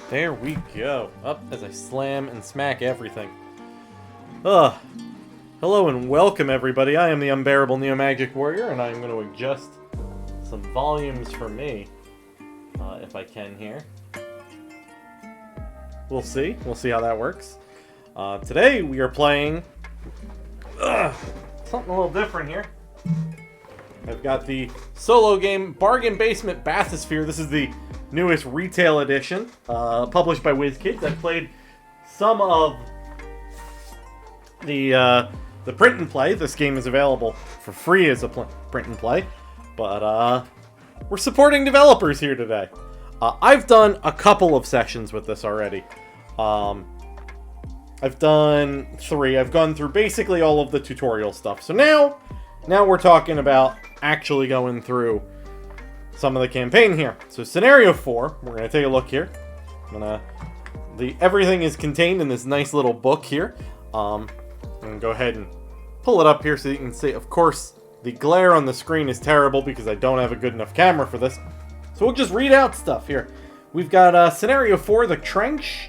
There we go. Up as I slam and smack everything. Ugh. Hello and welcome, everybody. I am the Unbearable Neo-Magic Warrior, and I'm going to adjust some volumes for me, if I can here. We'll see. We'll see how that works. Today we are playing something a little different here. I've got the solo game Bargain Basement Bathysphere. This is the newest retail edition, published by WizKids. I've played some of the print and play. This game is available for free as a print and play, but we're supporting developers here today. I've done a couple of sessions with this already. I've done 3. I've gone through basically all of the tutorial stuff. So now we're talking about actually going through some of the campaign here. So scenario 4, we're going to take a look here. Everything is contained in this nice little book here. I'm going to go ahead and pull it up here so you can see. Of course, the glare on the screen is terrible because I don't have a good enough camera for this. So we'll just read out stuff here. We've got scenario 4, the trench.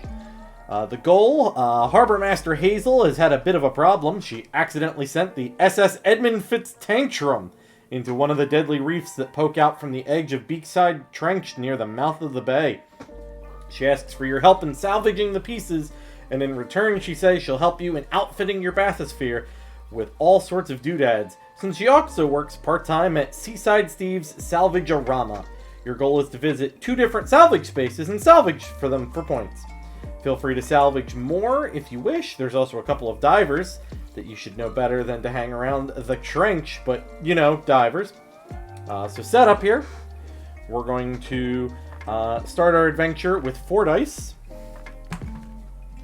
The goal, Harbor Master Hazel has had a bit of a problem. She accidentally sent the SS Edmund Fitztantrum into one of the deadly reefs that poke out from the edge of Beakside Trench near the mouth of the bay. She asks for your help in salvaging the pieces, and in return she says she'll help you in outfitting your bathysphere with all sorts of doodads, since she also works part-time at Seaside Steve's Salvage-a-Rama. Your goal is to visit 2 different salvage spaces and salvage for them for points. Feel free to salvage more if you wish. There's also a couple of divers that you should know better than to hang around the trench, but, you know, divers. So set up here. We're going to start our adventure with 4 dice.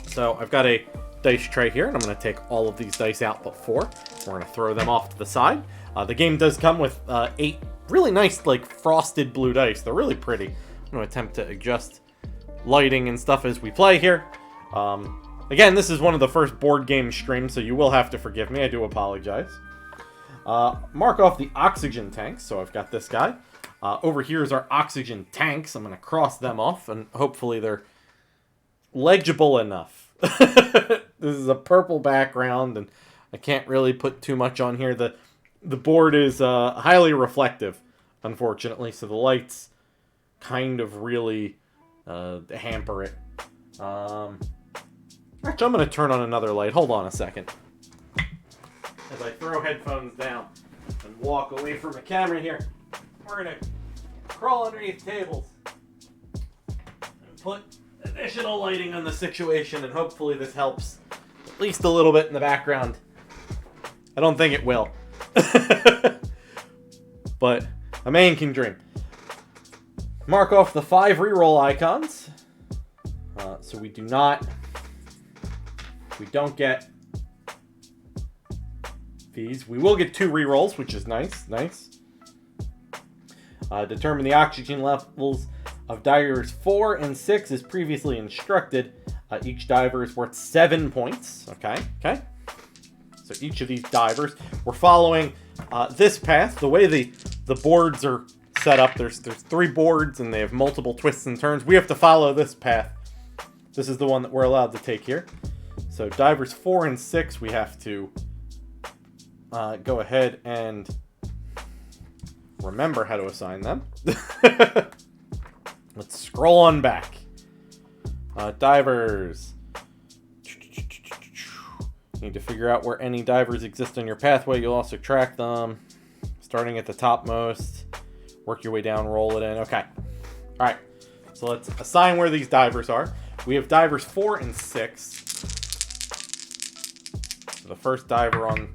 So I've got a dice tray here, and I'm going to take all of these dice out but 4. We're going to throw them off to the side. The game does come with 8 really nice, like, frosted blue dice. They're really pretty. I'm going to attempt to adjust lighting and stuff as we play here. Again, this is one of the first board game streams, so you will have to forgive me. I do apologize. Mark off the oxygen tanks. So I've got this guy. Over here is our oxygen tanks. I'm going to cross them off, and hopefully they're legible enough. This is a purple background, and I can't really put too much on here. The board is highly reflective, unfortunately, so the lights kind of really hamper it. Actually, I'm going to turn on another light. Hold on a second. As I throw headphones down and walk away from the camera here, we're going to crawl underneath tables and put additional lighting on the situation, and hopefully this helps at least a little bit in the background. I don't think it will. But a man can dream. Mark off the 5 reroll icons. So we don't get these. We will get 2 rerolls, which is nice. Determine the oxygen levels of divers 4 and 6 as previously instructed. Each diver is worth 7 points. Okay. So each of these divers, we're following this path. The way the boards are set up, there's 3 boards and they have multiple twists and turns. We have to follow this path. This is the one that we're allowed to take here. So divers 4 and 6, we have to go ahead and remember how to assign them. Let's scroll on back. Divers. Need to figure out where any divers exist on your pathway. You'll also track them. Starting at the topmost. Work your way down, roll it in. Okay. Alright. So let's assign where these divers are. We have divers 4 and 6. So the first diver on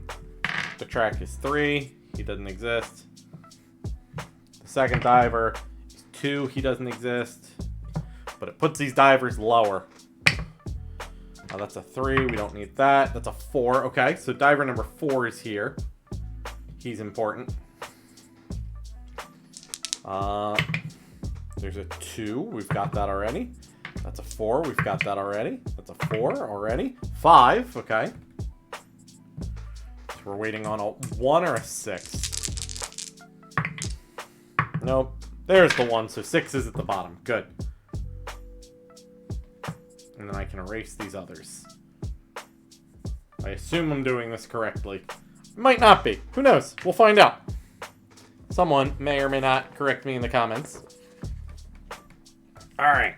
the track is 3. He doesn't exist. The second diver is 2. He doesn't exist. But it puts these divers lower. That's a 3. We don't need that. That's a 4. Okay, so diver number 4 is here. He's important. There's a 2. We've got that already. That's a 4. We've got that already. That's a 4 already. 5. Okay. So we're waiting on a 1 or a 6. Nope. There's the 1. So 6 is at the bottom. Good. and then I can erase these others. I assume I'm doing this correctly. Might not be. Who knows? We'll find out. Someone may or may not correct me in the comments. Alright.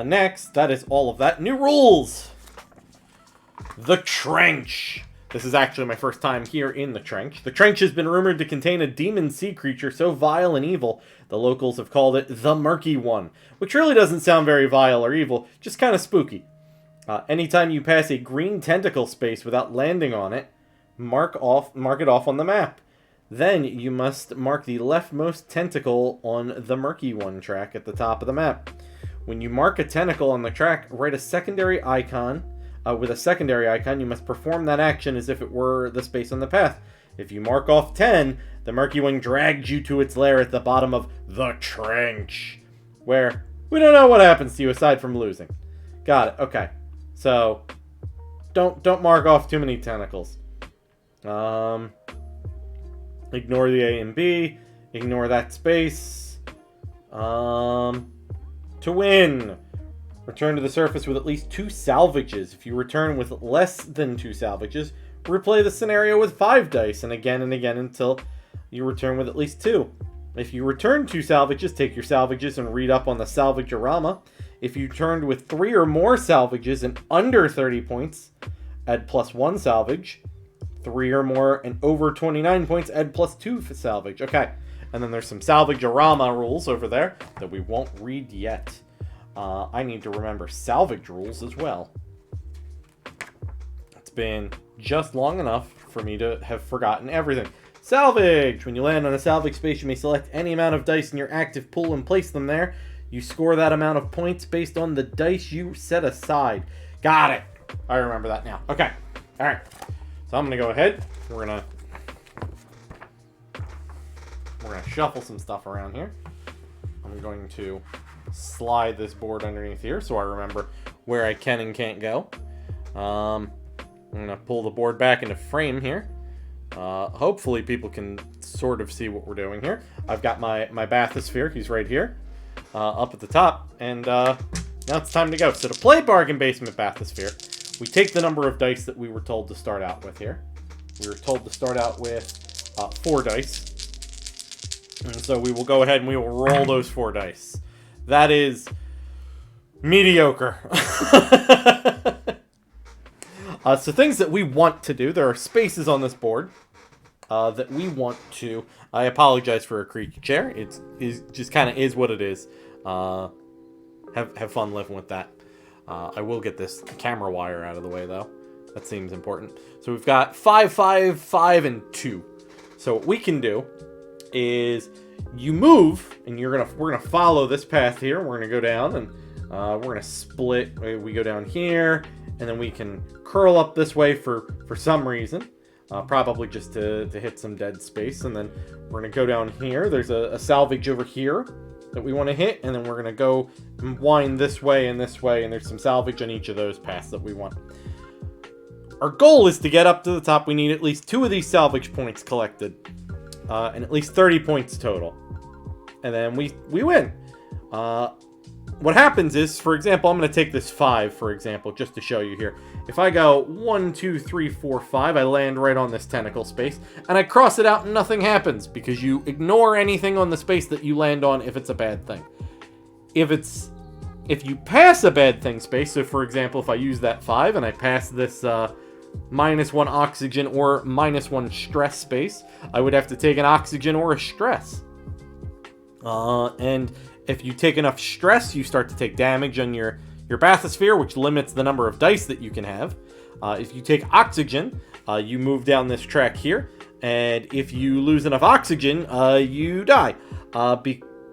Next, that is all of that. New rules! The Trench. This is actually my first time here in the Trench. The Trench has been rumored to contain a demon sea creature so vile and evil, the locals have called it the Murky One, which really doesn't sound very vile or evil, just kind of spooky. Anytime you pass a green tentacle space without landing on it, mark it off on the map. Then you must mark the leftmost tentacle on the Murky One track at the top of the map. When you mark a tentacle on the track, write a secondary icon. With a secondary icon, you must perform that action as if it were the space on the path. If you mark off 10, the Murky One drags you to its lair at the bottom of the Trench, where we don't know what happens to you aside from losing. Got it. Okay. So, don't mark off too many tentacles. Ignore the A and B. Ignore that space. To win, return to the surface with at least 2 salvages. If you return with less than 2 salvages, replay the scenario with 5 dice, and again until you return with at least 2. If you return 2 salvages, take your salvages and read up on the salvageorama. If you returned with 3 or more salvages and under 30 points, add +1 salvage. 3 or more and over 29 points, add +2 for salvage. Okay, and then there's some salvageorama rules over there that we won't read yet. I need to remember salvage rules as well. It's been just long enough for me to have forgotten everything. Salvage! When you land on a salvage space, you may select any amount of dice in your active pool and place them there. You score that amount of points based on the dice you set aside. Got it! I remember that now. Okay. Alright. So I'm going to go ahead. We're going to shuffle some stuff around here. I'm going to slide this board underneath here so I remember where I can and can't go. I'm going to pull the board back into frame here. Hopefully people can sort of see what we're doing here. I've got my Bathysphere. He's right here. Up at the top. And now it's time to go. So to play Bargain Basement Bathysphere, we take the number of dice that we were told to start out with here. We were told to start out with 4 dice. And so we will go ahead and we will roll those 4 dice. That is mediocre. So things that we want to do. There are spaces on this board that we want to... I apologize for a creaky chair. It just kind of is what it is. Have fun living with that. I will get this camera wire out of the way, though. That seems important. So we've got 5, 5, 5, and 2. So what we can do is you move, and we're gonna follow this path here. We're gonna go down, and we're gonna split. We go down here, and then we can curl up this way for some reason. Probably just to hit some dead space, and then we're gonna go down here. There's a salvage over here that we want to hit, and then we're gonna go and wind this way, and there's some salvage on each of those paths that we want. Our goal is to get up to the top. We need at least 2 of these salvage points collected, and at least 30 points total, and then we win. What happens is, for example, I'm going to take this 5, for example, just to show you here. If I go 1, 2, 3, 4, 5, I land right on this tentacle space, and I cross it out and nothing happens, because you ignore anything on the space that you land on if it's a bad thing. If you pass a bad thing space, so for example, if I use that 5 and I pass this -1 oxygen or -1 stress space, I would have to take an oxygen or a stress. And if you take enough stress, you start to take damage on your Bathysphere, which limits the number of dice that you can have. If you take oxygen, you move down this track here, and if you lose enough oxygen, you die.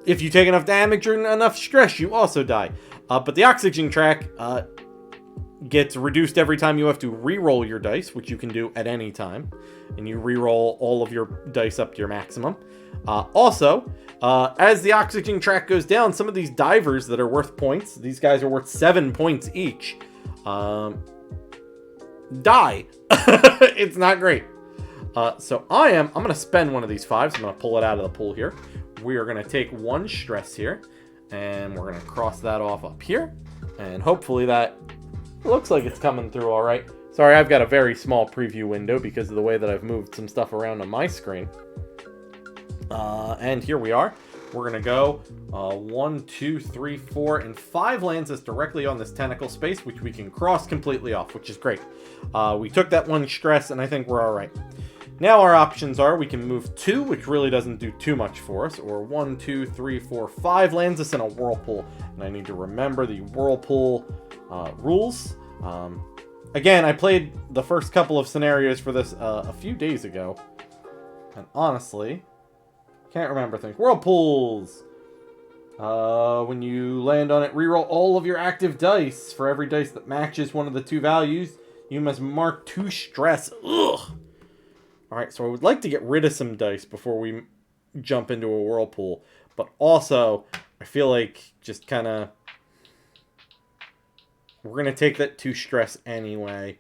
If you take enough damage or enough stress, you also die. But the oxygen track gets reduced every time you have to re-roll your dice, which you can do at any time, and you re-roll all of your dice up to your maximum. Also, as the oxygen track goes down, some of these divers that are worth points, these guys are worth 7 points each, die. It's not great. So I'm going to spend one of these 5s. I'm going to pull it out of the pool here. We are going to take 1 stress here, and we're going to cross that off up here. And hopefully that looks like it's coming through all right. Sorry, I've got a very small preview window because of the way that I've moved some stuff around on my screen. And here we are. We're going to go 1, 2, 3, 4, and 5 lands us directly on this tentacle space, which we can cross completely off, which is great. We took that 1 stress, and I think we're all right. Now our options are we can move 2, which really doesn't do too much for us, or 1, 2, 3, 4, 5 lands us in a whirlpool. And I need to remember the whirlpool rules. Again, I played the first couple of scenarios for this a few days ago, and honestly, can't remember things. Whirlpools! When you land on it, reroll all of your active dice. For every dice that matches one of the 2 values, you must mark 2 stress. Ugh! Alright, so I would like to get rid of some dice before we jump into a whirlpool. But also, I feel like just kind of... We're going to take that 2 stress anyway.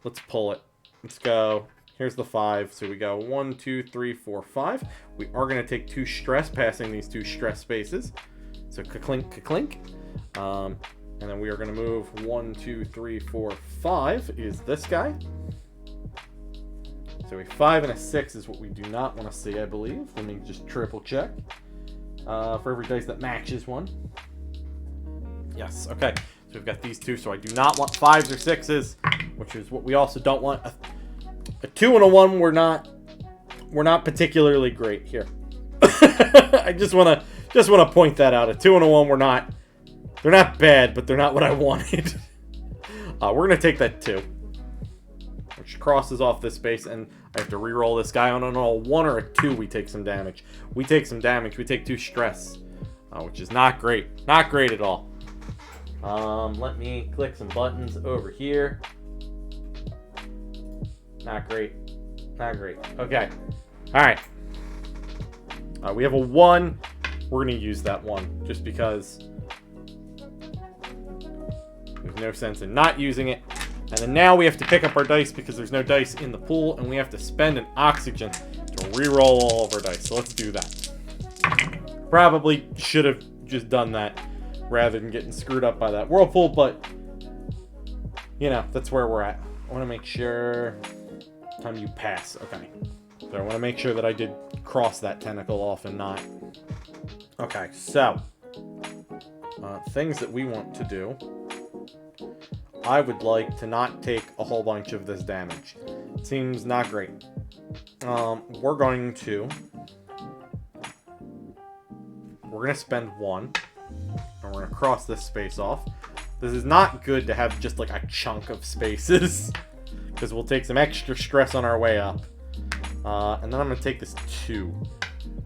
Let's pull it. Let's go. Here's the 5. So we go 1, 2, 3, 4, 5. We are going to take 2 stress, passing these 2 stress spaces. So ka-clink, ka-clink. And then we are going to move 1, 2, 3, 4, 5 is this guy. So a 5 and a 6 is what we do not want to see, I believe. Let me just triple check. For every dice that matches one. Yes, okay. So we've got these 2, so I do not want 5s or 6s, which is what we also don't want. A 2 and a 1, we're not particularly great here. I just want to point that out. A 2 and a 1, they're not bad, but they're not what I wanted. We're going to take that 2. Which crosses off this space, and I have to re-roll this guy on a 1 or a 2. We take some damage. We take some damage. We take 2 stress, which is not great. Not great at all. Let me click some buttons over here. Not great. Not great. Okay. Alright. We have a 1. We're going to use that 1 just because there's no sense in not using it. And then now we have to pick up our dice because there's no dice in the pool, and we have to spend an oxygen to re-roll all of our dice. So let's do that. Probably should have just done that rather than getting screwed up by that whirlpool, but you know, that's where we're at. I want to make sure... Time you pass. Okay. So I want to make sure that I did cross that tentacle off and not... Okay, so... things that we want to do... I would like to not take a whole bunch of this damage. It seems not great. We're going to spend 1. And we're going to cross this space off. This is not good to have just like a chunk of spaces. Because we'll take some extra stress on our way up. And then I'm going to take this 2.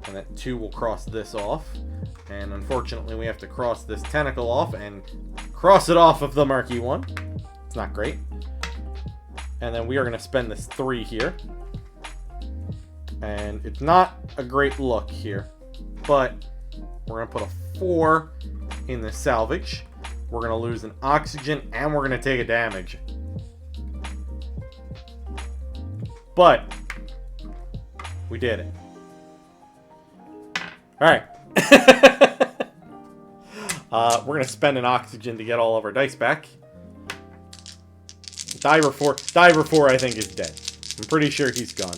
And that 2 will cross this off. And unfortunately we have to cross this tentacle off and cross it off of the murky one. It's not great. And then we are going to spend this 3 here. And it's not a great look here. But we're going to put a 4 in the salvage. We're going to lose an oxygen and we're going to take a damage. But we did it. Alright. We're going to spend an oxygen to get all of our dice back. Diver 4 I think is dead. I'm pretty sure he's gone.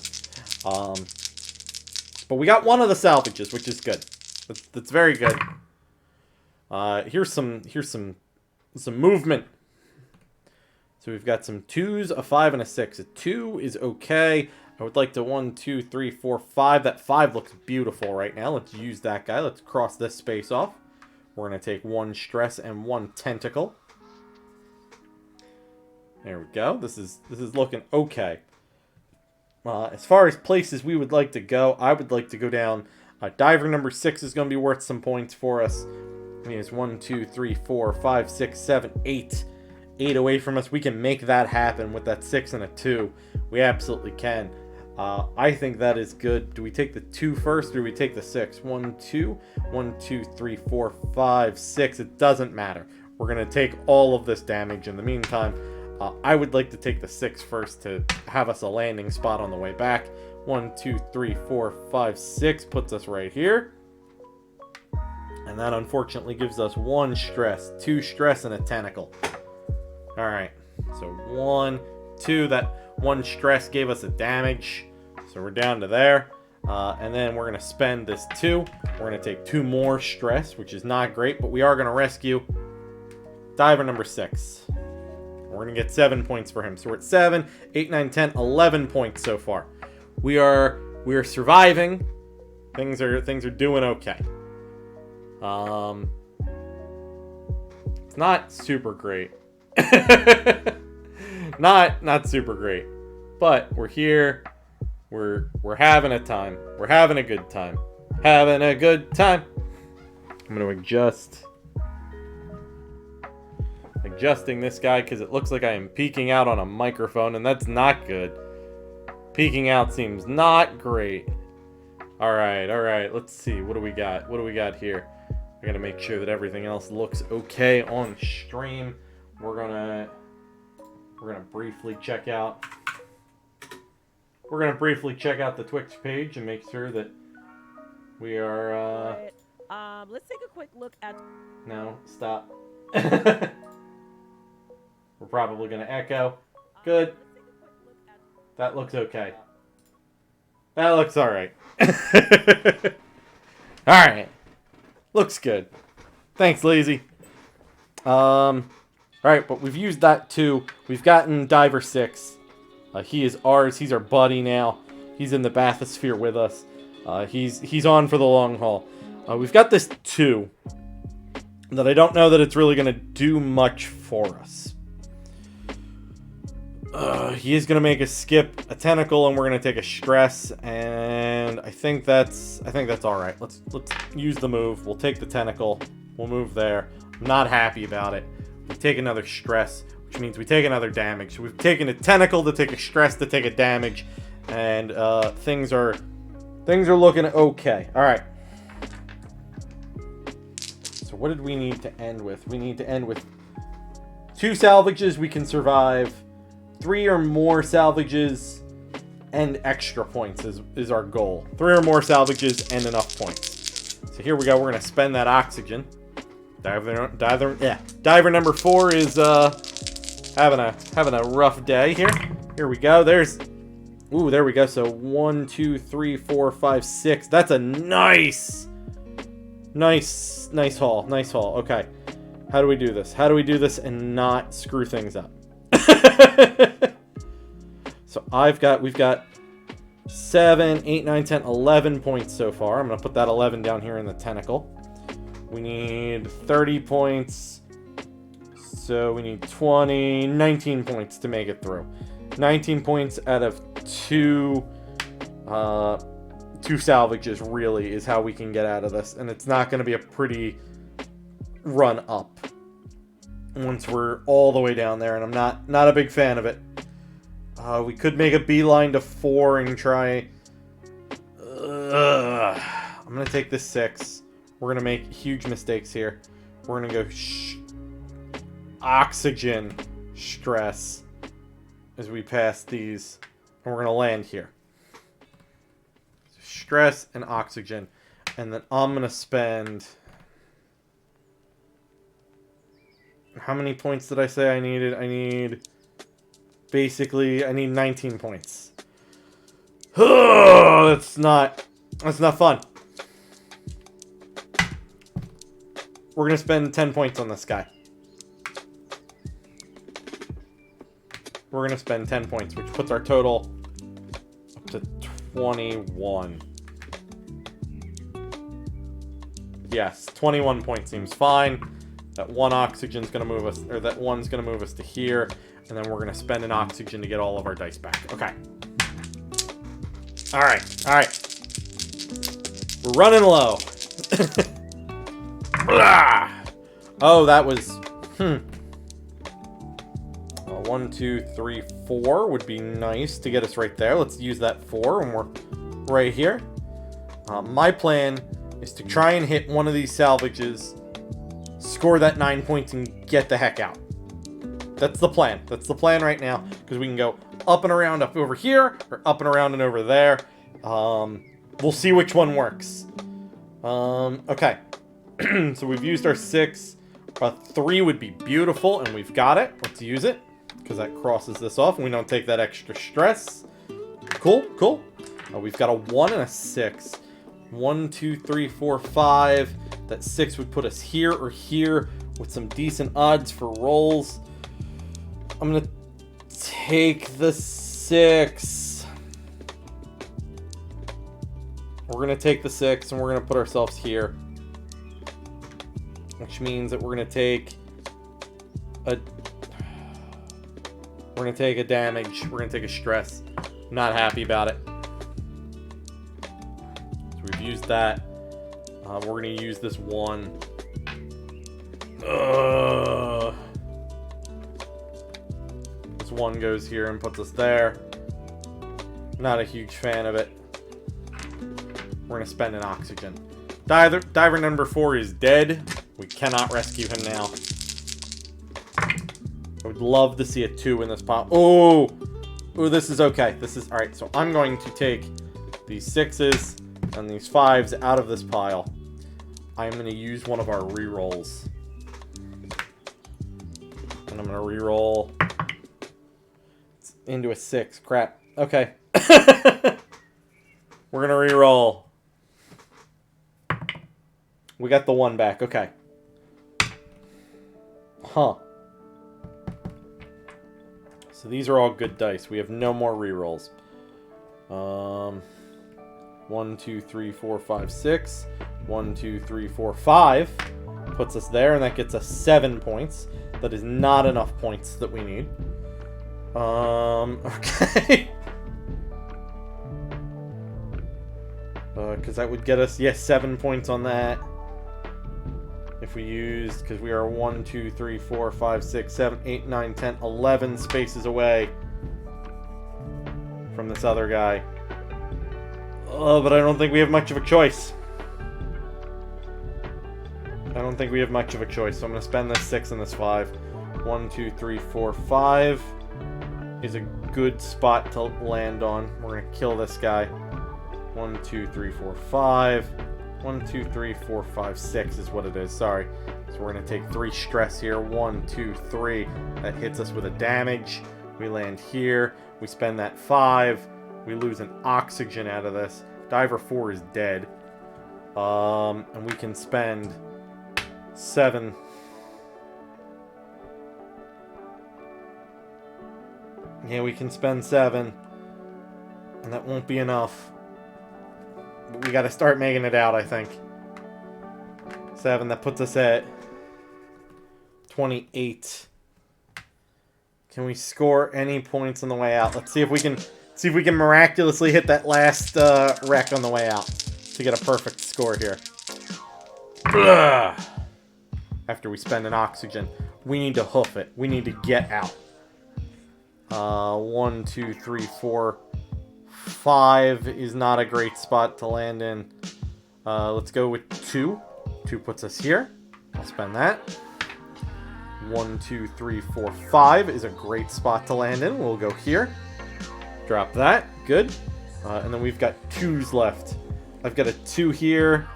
But we got one of the salvages, which is good. That's very good. Here's some movement. So we've got some 2s, a 5, and a 6. A 2 is okay. I would like to 1, 2, 3, 4, 5. That 5 looks beautiful right now. Let's use that guy. Let's cross this space off. We're going to take 1 stress and 1 tentacle. There we go. This is looking okay. As far as places we would like to go, I would like to go down. Diver number 6 is going to be worth some points for us. He is 1, 2, 3, 4, 5, 6, 7, 8. 8 away from us. We can make that happen with that 6 and a 2. We absolutely can. I think that is good. Do we take the 2 first or do we take the 6? 1, 2. 1, 2, 3, 4, 5, 6. It doesn't matter. We're going to take all of this damage in the meantime. I would like to take the 6 first to have us a landing spot on the way back. 1, 2, 3, 4, 5, 6 puts us right here. And that unfortunately gives us 1 stress, 2 stress, and a tentacle. Alright, so 1, 2, that 1 stress gave us a damage. So we're down to there. And then we're going to spend this 2. We're going to take 2 more stress, which is not great, but we are going to rescue diver number 6. We're going to get 7 points for him. So we're at 7, 8, 9, 10, 11 points so far. We are surviving. Things are doing okay. It's not super great. not super great. But we're here. We're having a time. We're having a good time. Having a good time. I'm going to adjusting this guy because it looks like I am peeking out on a microphone, and that's not good. Peeking out seems not great. All right. Let's see. What do we got? What do we got here? I got to make sure that everything else looks okay on stream. We're gonna briefly check out. We're gonna briefly check out the Twitch page and make sure that we are. Let's take a quick look at. No, stop. We're probably gonna echo. Good. That looks okay. That looks all right. All right. Looks good. Thanks, Lazy. All right, but we've used that too. We've gotten Diver 6. He is ours. He's our buddy now. He's in the Bathysphere with us. He's on for the long haul. We've got this 2 that I don't know that it's really going to do much for us. He is going to make us skip a tentacle, and we're going to take a stress, and I think that's all right. Let's use the move. We'll take the tentacle. We'll move there. I'm not happy about it. We take another stress, which means we take another damage. So we've taken a tentacle to take a stress to take a damage, and things are looking okay. All right. So what did we need to end with? We need to end with 2 salvages. We can survive 3 or more salvages and extra points is our goal. 3 or more salvages and enough points. So here we go. We're gonna spend that oxygen. Diver number 4 is having a rough day here. Here we go. There we go. So 1, 2, 3, 4, 5, 6. That's a nice haul. Nice haul. Okay. How do we do this? How do we do this and not screw things up? So we've got 7, 8, 9, 10, 11 points so far. I'm going to put that 11 down here in the tentacle. We need 30 points. So we need 20, 19 points to make it through. 19 points out of 2 salvages really is how we can get out of this. And it's not going to be a pretty run up once we're all the way down there, and I'm not a big fan of it. We could make a beeline to 4 and try. I'm gonna take this 6. We're gonna make huge mistakes here. We're gonna go oxygen stress as we pass these, and we're gonna land here. Stress and oxygen, and then I'm gonna spend. How many points did I say I needed? I need 19 points. That's not fun. We're going to spend 10 points on this guy. We're going to spend 10 points, which puts our total up to 21. Yes, 21 points seems fine. That 1 oxygen's going to move us, or that 1's going to move us to here, and then we're going to spend an oxygen to get all of our dice back. Okay. All right. We're running low. Oh, that was 1, 2, 3, 4 would be nice to get us right there. Let's use that 4 when we're right here. My plan is to try and hit one of these salvages, score that 9 points, and get the heck out. That's the plan. That's the plan right now, because we can go up and around up over here, or up and around and over there. We'll see which one works. Okay. So we've used our 6. 3 would be beautiful, and we've got it. Let's use it, because that crosses this off, and we don't take that extra stress. Cool, cool. We've got a 1 and a 6. 1, 2, 3, 4, 5. That 6 would put us here or here with some decent odds for rolls. I'm going to take the 6. We're going to take the 6, and we're going to put ourselves here. Which means that we're going to take a... We're going to take a damage. We're going to take a stress. Not happy about it. So we've used that. We're going to use this 1. This 1 goes here and puts us there. Not a huge fan of it. We're going to spend an oxygen. Diver number 4 is dead. We cannot rescue him now. I would love to see a 2 in this pile. Oh! Oh, this is okay. This is... Alright, so I'm going to take these 6s and these 5s out of this pile. I'm going to use one of our rerolls. And I'm going to reroll into a 6. Crap. Okay. We're going to reroll. We got the 1 back. Okay. Huh. So these are all good dice. We have no more rerolls. 1, 2, 3, 4, 5, 6. 1, 2, 3, 4, 5. Puts us there, and that gets us 7 points. That is not enough points that we need. Okay. Because that would get us, yes, 7 points on that. If we used, because we are 1, 2, 3, 4, 5, 6, 7, 8, 9, 10, 11 spaces away from this other guy. Oh, but I don't think we have much of a choice. I don't think we have much of a choice, so I'm going to spend this 6 and this 5. 1, 2, 3, 4, 5 is a good spot to land on. We're going to kill this guy. 1, 2, 3, 4, 5. 1, 2, 3, 4, 5, 6 is what it is. Sorry. So we're going to take 3 stress here. 1, 2, 3. That hits us with a damage. We land here. We spend that 5. We lose an oxygen out of this. Diver 4 is dead. And we can spend 7. Yeah, we can spend 7. And that won't be enough. But we gotta start making it out, I think. 7, that puts us at 28. Can we score any points on the way out? Let's see if we can miraculously hit that last wreck on the way out to get a perfect score here. Ugh. After we spend an oxygen, we need to hoof it. We need to get out. 1, 2, 3, 4, 5 is not a great spot to land in. Let's go with 2. 2 puts us here. I'll spend that. 1, 2, 3, 4, 5 is a great spot to land in. We'll go here. Drop that. Good. And then we've got 2s left. I've got a 2 here.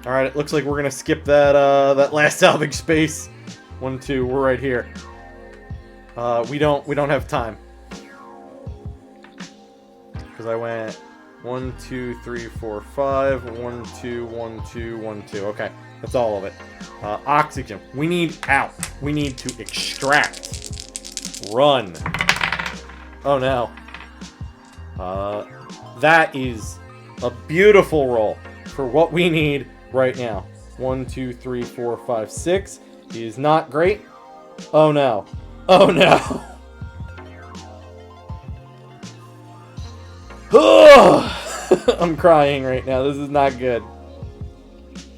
Alright, it looks like we're going to skip that last salvage space. 1, 2, we're right here. We don't have time. Because I went 1, 2, 3, 4, 5, 1, 2, 1, 2, 1, 2. Okay, that's all of it. Oxygen. We need out. We need to extract. Run. Oh no. That is a beautiful roll for what we need right now. 1, 2, 3, 4, 5, 6 is not great. Oh no. Oh no. I'm crying right now. This is not good.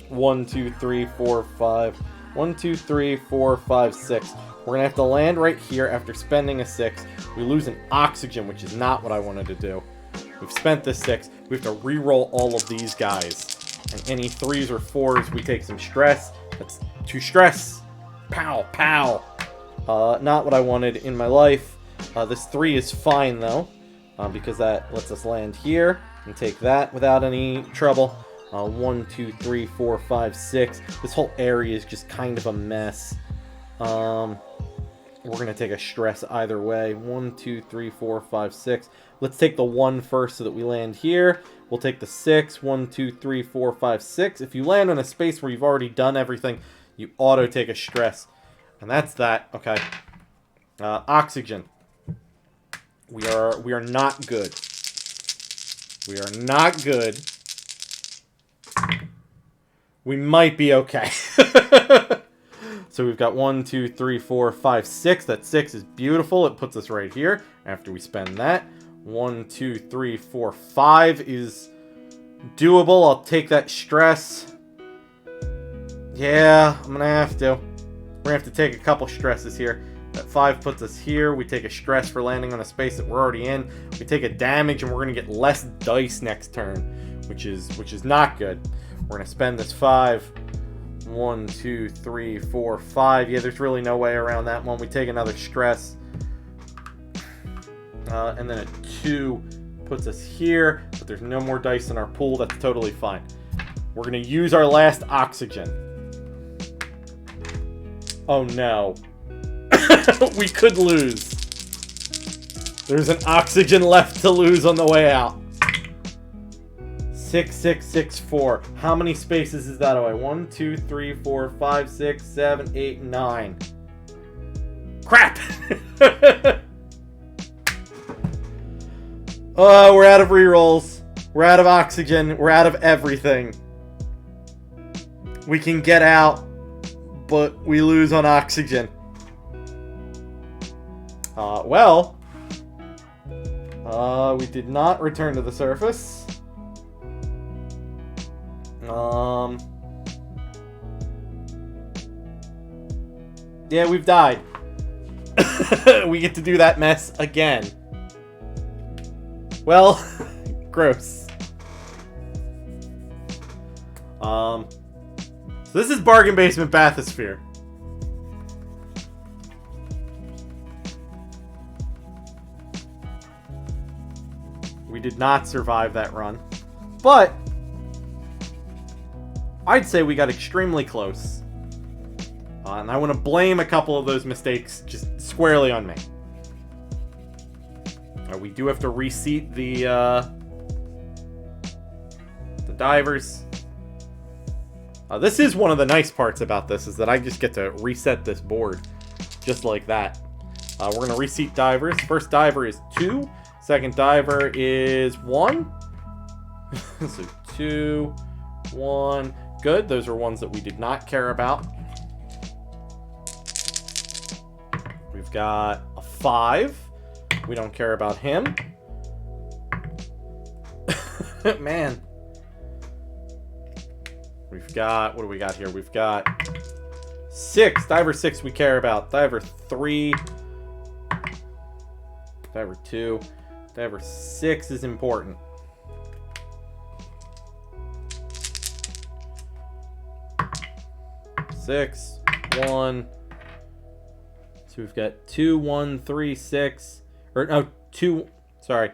1, 2, 3, 4, 5. 1, 2, 3, 4, 5, 6. We're gonna have to land right here after spending a 6. We lose an oxygen, which is not what I wanted to do. We've spent the 6. We have to re-roll all of these guys. And any 3s or 4s, we take some stress. That's 2 stress. Pow, pow. Not what I wanted in my life. This 3 is fine, though. Because that lets us land here and take that without any trouble. 1, 2, 3, 4, 5, 6. This whole area is just kind of a mess. We're going to take a stress either way. 1, 2, 3, 4, 5, 6. Let's take the 1 first so that we land here. We'll take the 6. 1, 2, 3, 4, 5, 6. If you land in a space where you've already done everything, you auto take a stress. And that's that. Okay. Oxygen. We are not good. We are not good. We might be okay. So we've got 1, 2, 3, 4, 5, 6. That 6 is beautiful. It puts us right here after we spend that. 1, 2, 3, 4, 5 is doable. I'll take that stress. Yeah, I'm going to have to. We're going to have to take a couple stresses here. That 5 puts us here. We take a stress for landing on a space that we're already in. We take a damage and we're going to get less dice next turn, which is not good. We're going to spend this 5. 1, 2, 3, 4, 5. Yeah, there's really no way around that one. We take another stress. And then a 2 puts us here, but there's no more dice in our pool. That's totally fine. We're going to use our last oxygen. Oh no. We could lose. There's an oxygen left to lose on the way out. 6, 6, 6, 4. How many spaces is that away? 1, 2, 3, 4, 5, 6, 7, 8, 9. Crap! Oh, we're out of rerolls. We're out of oxygen. We're out of everything. We can get out, but we lose on oxygen. We did not return to the surface. Yeah, we've died. We get to do that mess again. Well, gross. So this is Bargain Basement Bathysphere. We did not survive that run, but I'd say we got extremely close. And I want to blame a couple of those mistakes just squarely on me. We do have to reseat the divers. This is one of the nice parts about this, is that I just get to reset this board just like that. We're going to reseat divers. First diver is 2. Second diver is 1. So 2, 1. Good. Those are ones that we did not care about. We've got a 5. We don't care about him. Man. We've got... What do we got here? We've got 6. Diver 6 we care about. Diver 3. Diver 2. Diver 6 is important. Six, 1. So we've got 2, 1, 3, 6. Or no, 2. Sorry,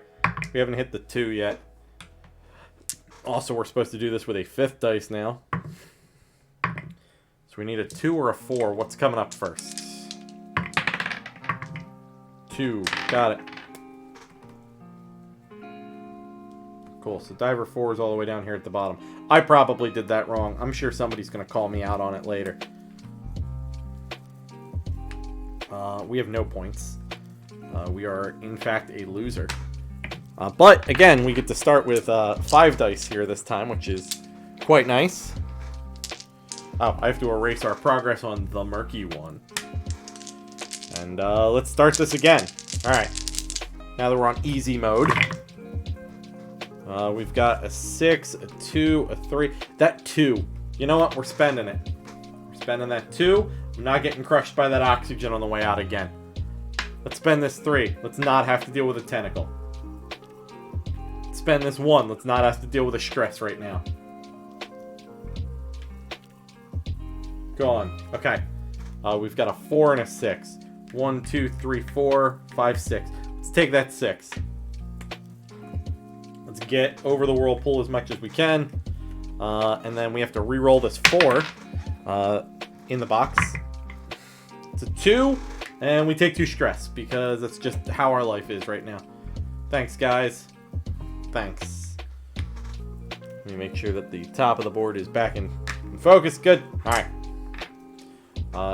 we haven't hit the 2 yet. Also, we're supposed to do this with a 5th dice now. So we need a 2 or a 4. What's coming up first? 2. Got it. Cool. So diver 4 is all the way down here at the bottom. I probably did that wrong. I'm sure somebody's going to call me out on it later. We have no points. We are, in fact, a loser. But, again, we get to start with 5 dice here this time, which is quite nice. Oh, I have to erase our progress on the murky one. And let's start this again. Alright. Now that we're on easy mode. We've got a 6, a 2, a 3. That 2. You know what? We're spending it. We're spending that 2. I'm not getting crushed by that oxygen on the way out again. Let's spend this 3. Let's not have to deal with a tentacle. Let's spend this 1. Let's not have to deal with a stress right now. Go on. Okay. We've got a 4 and a 6. 1, 2, 3, 4, 5, 6. Let's take that 6. Let's get over the whirlpool as much as we can. And then we have to re-roll this 4 in the box. It's a 2, and we take 2 stress because that's just how our life is right now. Thanks, guys. Thanks. Let me make sure that the top of the board is back in focus. Good. All right.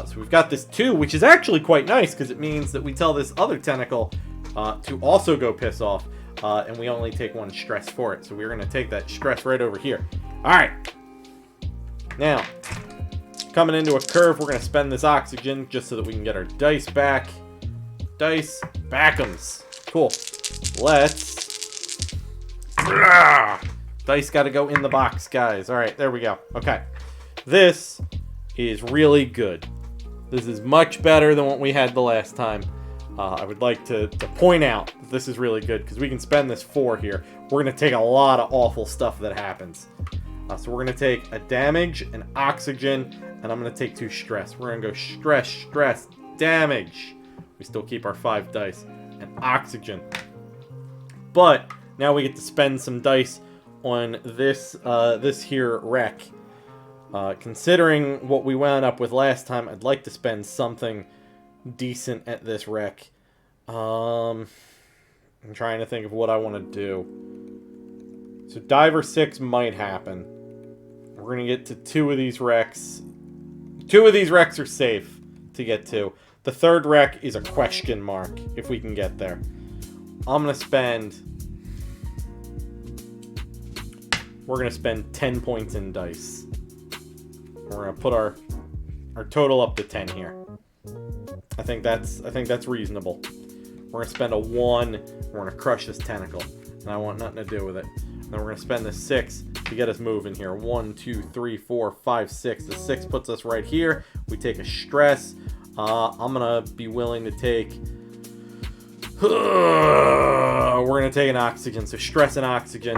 So we've got this 2, which is actually quite nice because it means that we tell this other tentacle to also go piss off, and we only take 1 stress for it. So we're going to take that stress right over here. All right. Now, coming into a curve, we're going to spend this oxygen just so that we can get our dice back. Dice back'ems. Cool. Let's... Dice got to go in the box, guys. All right, there we go. Okay. This is really good. This is much better than what we had the last time. I would like to point out that this is really good because we can spend this 4 here. We're going to take a lot of awful stuff that happens. So we're going to take a damage, an oxygen, and I'm going to take 2 stress. We're going to go stress, stress, damage. We still keep our 5 dice. And oxygen. But now we get to spend some dice on this this here wreck. Considering what we wound up with last time, I'd like to spend something decent at this wreck. I'm trying to think of what I want to do. So Diver 6 might happen. We're going to get to 2 of these wrecks. 2 of these wrecks are safe to get to. The 3rd wreck is a question mark, if we can get there. I'm going to spend... We're going to spend 10 points in dice. We're going to put our total up to 10 here. I think that's reasonable. We're going to spend a 1. We're going to crush this tentacle. And I want nothing to do with it. Then we're going to spend the 6 to get us moving here. 1, 2, 3, 4, 5, 6. The 6 puts us right here. We take a stress. I'm going to be willing to take... We're going to take an oxygen. So stress and oxygen.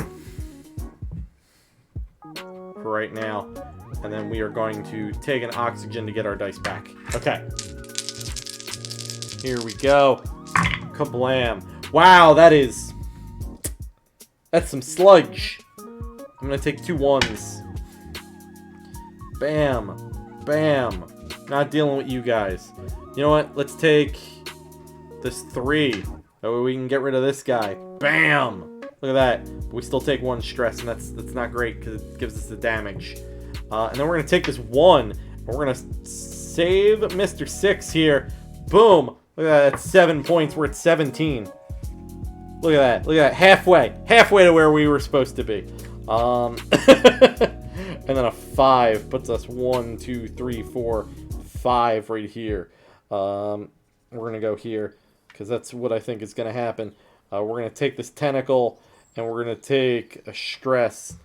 For right now. And then we are going to take an oxygen to get our dice back. Okay. Here we go. Kablam. Wow, that's some sludge. I'm going to take 2 1s. Bam. Bam. Not dealing with you guys. You know what? Let's take this 3. That way we can get rid of this guy. Bam. Look at that. But we still take 1 stress, and that's not great because it gives us the damage. And then we're going to take this 1, and we're going to save Mr. 6 here. Boom. Look at that. That's 7 points. We're at 17. Look at that. Look at that. Halfway to where we were supposed to be. And then a 5 puts us 1, 2, 3, 4, 5 right here. We're going to go here because that's what I think is going to happen. We're going to take this tentacle, and we're going to take a stress.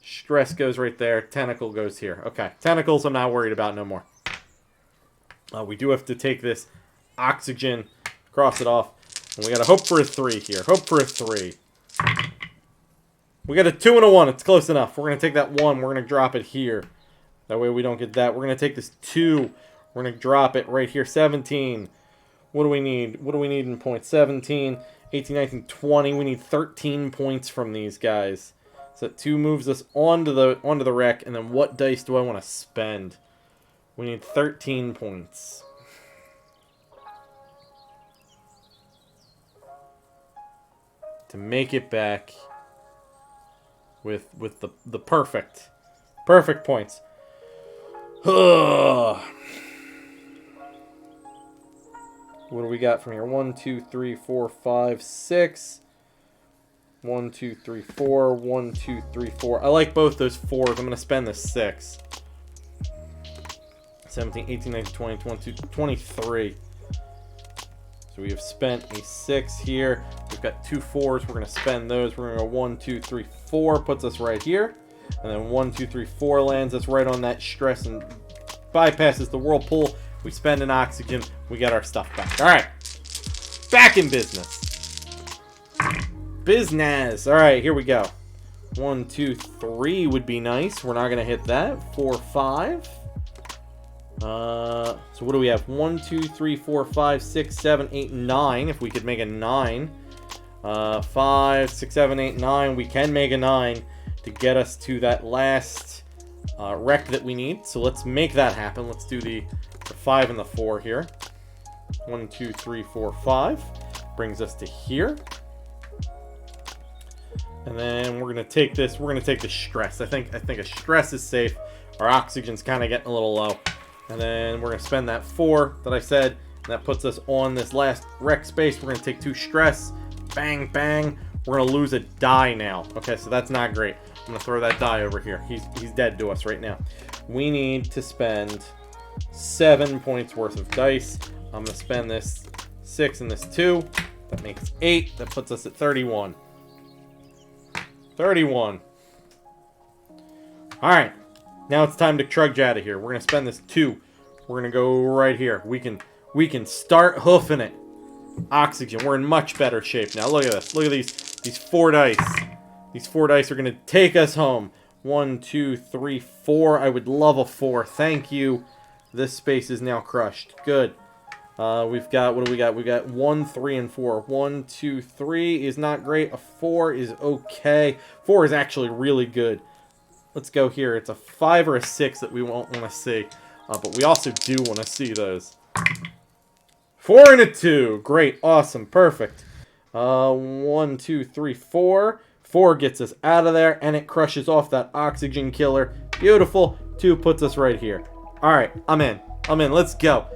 Stress goes right there. Tentacle goes here. Okay. Tentacles I'm not worried about no more. We do have to take this oxygen, cross it off. And we got to hope for a 3 here. Hope for a 3. We got a 2 and a 1. It's close enough. We're going to take that 1. We're going to drop it here. That way we don't get that. We're going to take this 2. We're going to drop it right here. 17. What do we need? What do we need in points? 17, 18, 19, 20. We need 13 points from these guys. So that 2 moves us onto the wreck. And then what dice do I want to spend? We need 13 points. To make it back with the perfect points. What do we got from here? 1, 2, 3, 4, 5, 6. 1, 2, 3, 4. 1, 2, 3, 4. I like both those 4s. I'm going to spend the 6. 17, 18, 19, 20, 22, 23. So we have spent a 6 here. We've got 2 4s. We're going to spend those. We're going to go 1, 2, 3, 4. Puts us right here. And then 1, 2, 3, 4 lands us right on that stress and bypasses the whirlpool. We spend an oxygen. We get our stuff back. All right. Back in business. Business. All right, here we go. 1, 2, 3 would be nice. We're not going to hit that. 4, 5. So what do we have? 1, 2, 3, 4, 5, 6, 7, 8, 9. If we could make a 9. 5, 6, 7, 8, 9. We can make a 9. to get us to that last wreck that we need. So let's make that happen. Let's do the 5 and the 4 here. 1, 2, 3, 4, 5. Brings us to here. And then we're gonna take this. We're gonna take the stress. I think a stress is safe. Our oxygen's kind of getting a little low. And then we're gonna spend that 4 that I said. And that puts us on this last wreck space. We're gonna take 2 stress. Bang, bang. We're gonna lose a die now. Okay, so that's not great. I'm gonna throw that die over here. He's dead to us right now. We need to spend 7 points worth of dice. I'm gonna spend this 6 and this 2. That makes 8. That puts us at 31. 31. Alright. Now it's time to trudge out of here. We're gonna spend this 2. We're gonna go right here. We can start hoofing it. Oxygen. We're in much better shape now. Look at this. Look at these 4 dice. These 4 dice are gonna take us home. 1, 2, 3, 4. I would love a 4. Thank you. This space is now crushed. Good. We've got, what do we got? We got 1, 3, and 4. 1, 2, 3 is not great. A 4 is okay. 4 is actually really good. Let's go here. It's a 5 or a 6 that we won't want to see. But we also do want to see those. 4 and a 2. Great. Awesome. Perfect. 1, 2, 3, 4. 4 gets us out of there, and it crushes off that oxygen killer. Beautiful. 2 puts us right here. Alright, I'm in. Let's go.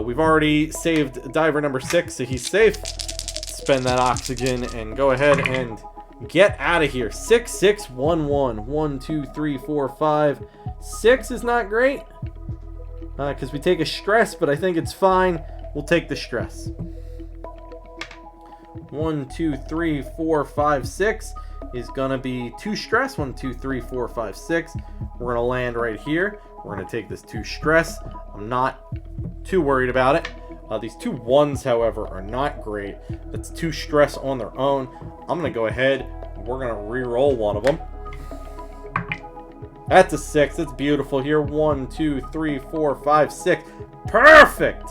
We've already saved diver number 6, so he's safe. Spend that oxygen and go ahead and get out of here. 6, 6, 1, 1. 1, 2, 3, 4, 5. 6 is not great. Because we take a stress, but I think it's fine. We'll take the stress. 1, 2, 3, 4, 5, 6 is gonna be 2 stress. 1, 2, 3, 4, 5, 6. We're gonna land right here. We're gonna take this 2 stress. I'm not too worried about it. These 2 1s, however, are not great. That's 2 stress on their own. I'm gonna go ahead. We're gonna re-roll one of them. That's a 6. That's beautiful here. 1, 2, 3, 4, 5, 6. Perfect.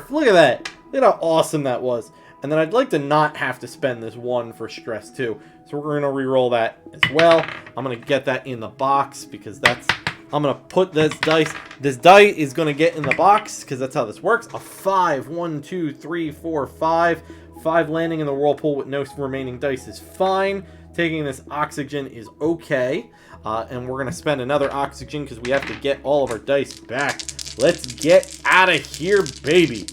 Look at that. Look at how awesome that was. And then I'd like to not have to spend this 1 for stress too. So we're gonna re-roll that as well. I'm gonna get that in the box because that's. I'm gonna put this dice. This die is gonna get in the box because that's how this works. A 5. 1, 2, 3, 4, 5. 5 landing in the whirlpool with no remaining dice is fine. Taking this oxygen is okay. And we're gonna spend another oxygen because we have to get all of our dice back. Let's get out of here, baby.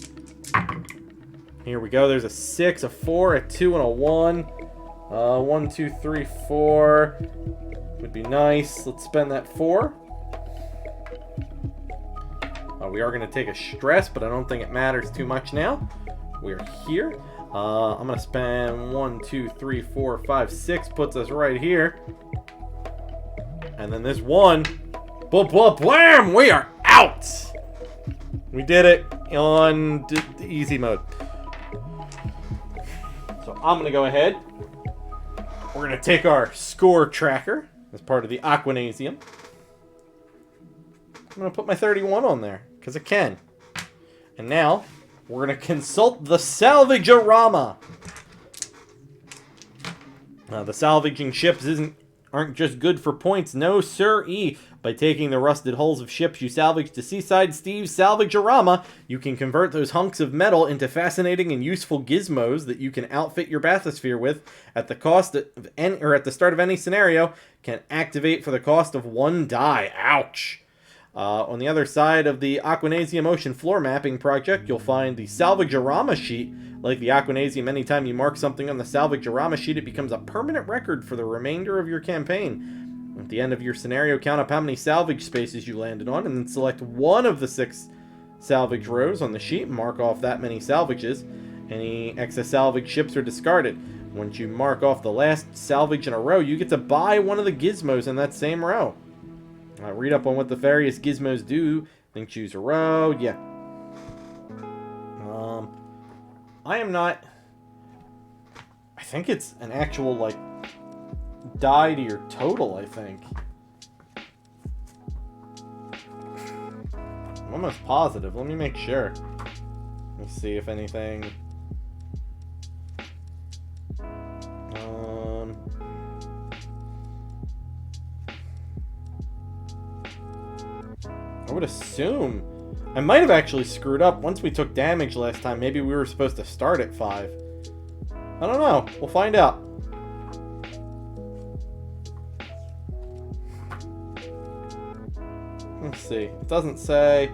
Here we go. There's a 6, a 4, a 2, and a 1. 1, 2, 3, 4. Would be nice. Let's spend that 4. We are going to take a stress, but I don't think it matters too much now. We're here. I'm going to spend 1, 2, 3, 4, 5, 6. Puts us right here. And then this 1. Blam! We are out! We did it on the easy mode. So I'm going to go ahead. We're going to take our score tracker as part of the Aquanasium. I'm going to put my 31 on there, because I can. And now, we're going to consult the Salvagerama. The salvaging ships aren't just good for points, no sir-ee. By taking the rusted hulls of ships you salvage to Seaside Steve's Salvagerama, you can convert those hunks of metal into fascinating and useful gizmos that you can outfit your Bathysphere with at the cost of at the start of any scenario. Can activate for the cost of 1 die. Ouch! On the other side of the Aquanasium Ocean Floor Mapping Project, you'll find the Salvagerama sheet. Like the Aquanasium, anytime you mark something on the Salvagerama sheet, it becomes a permanent record for the remainder of your campaign. At the end of your scenario, count up how many salvage spaces you landed on, and then select one of the 6 salvage rows on the sheet and mark off that many salvages. Any excess salvage ships are discarded. Once you mark off the last salvage in a row, you get to buy one of the gizmos in that same row. Read up on what the various gizmos do, then choose a row. Yeah. I am not... I think it's an actual, like, die to your total, I think. I'm almost positive. Let me make sure. Let's see if anything... would assume... I might have actually screwed up. Once we took damage last time, maybe we were supposed to start at 5. I don't know. We'll find out. Let's see. It doesn't say...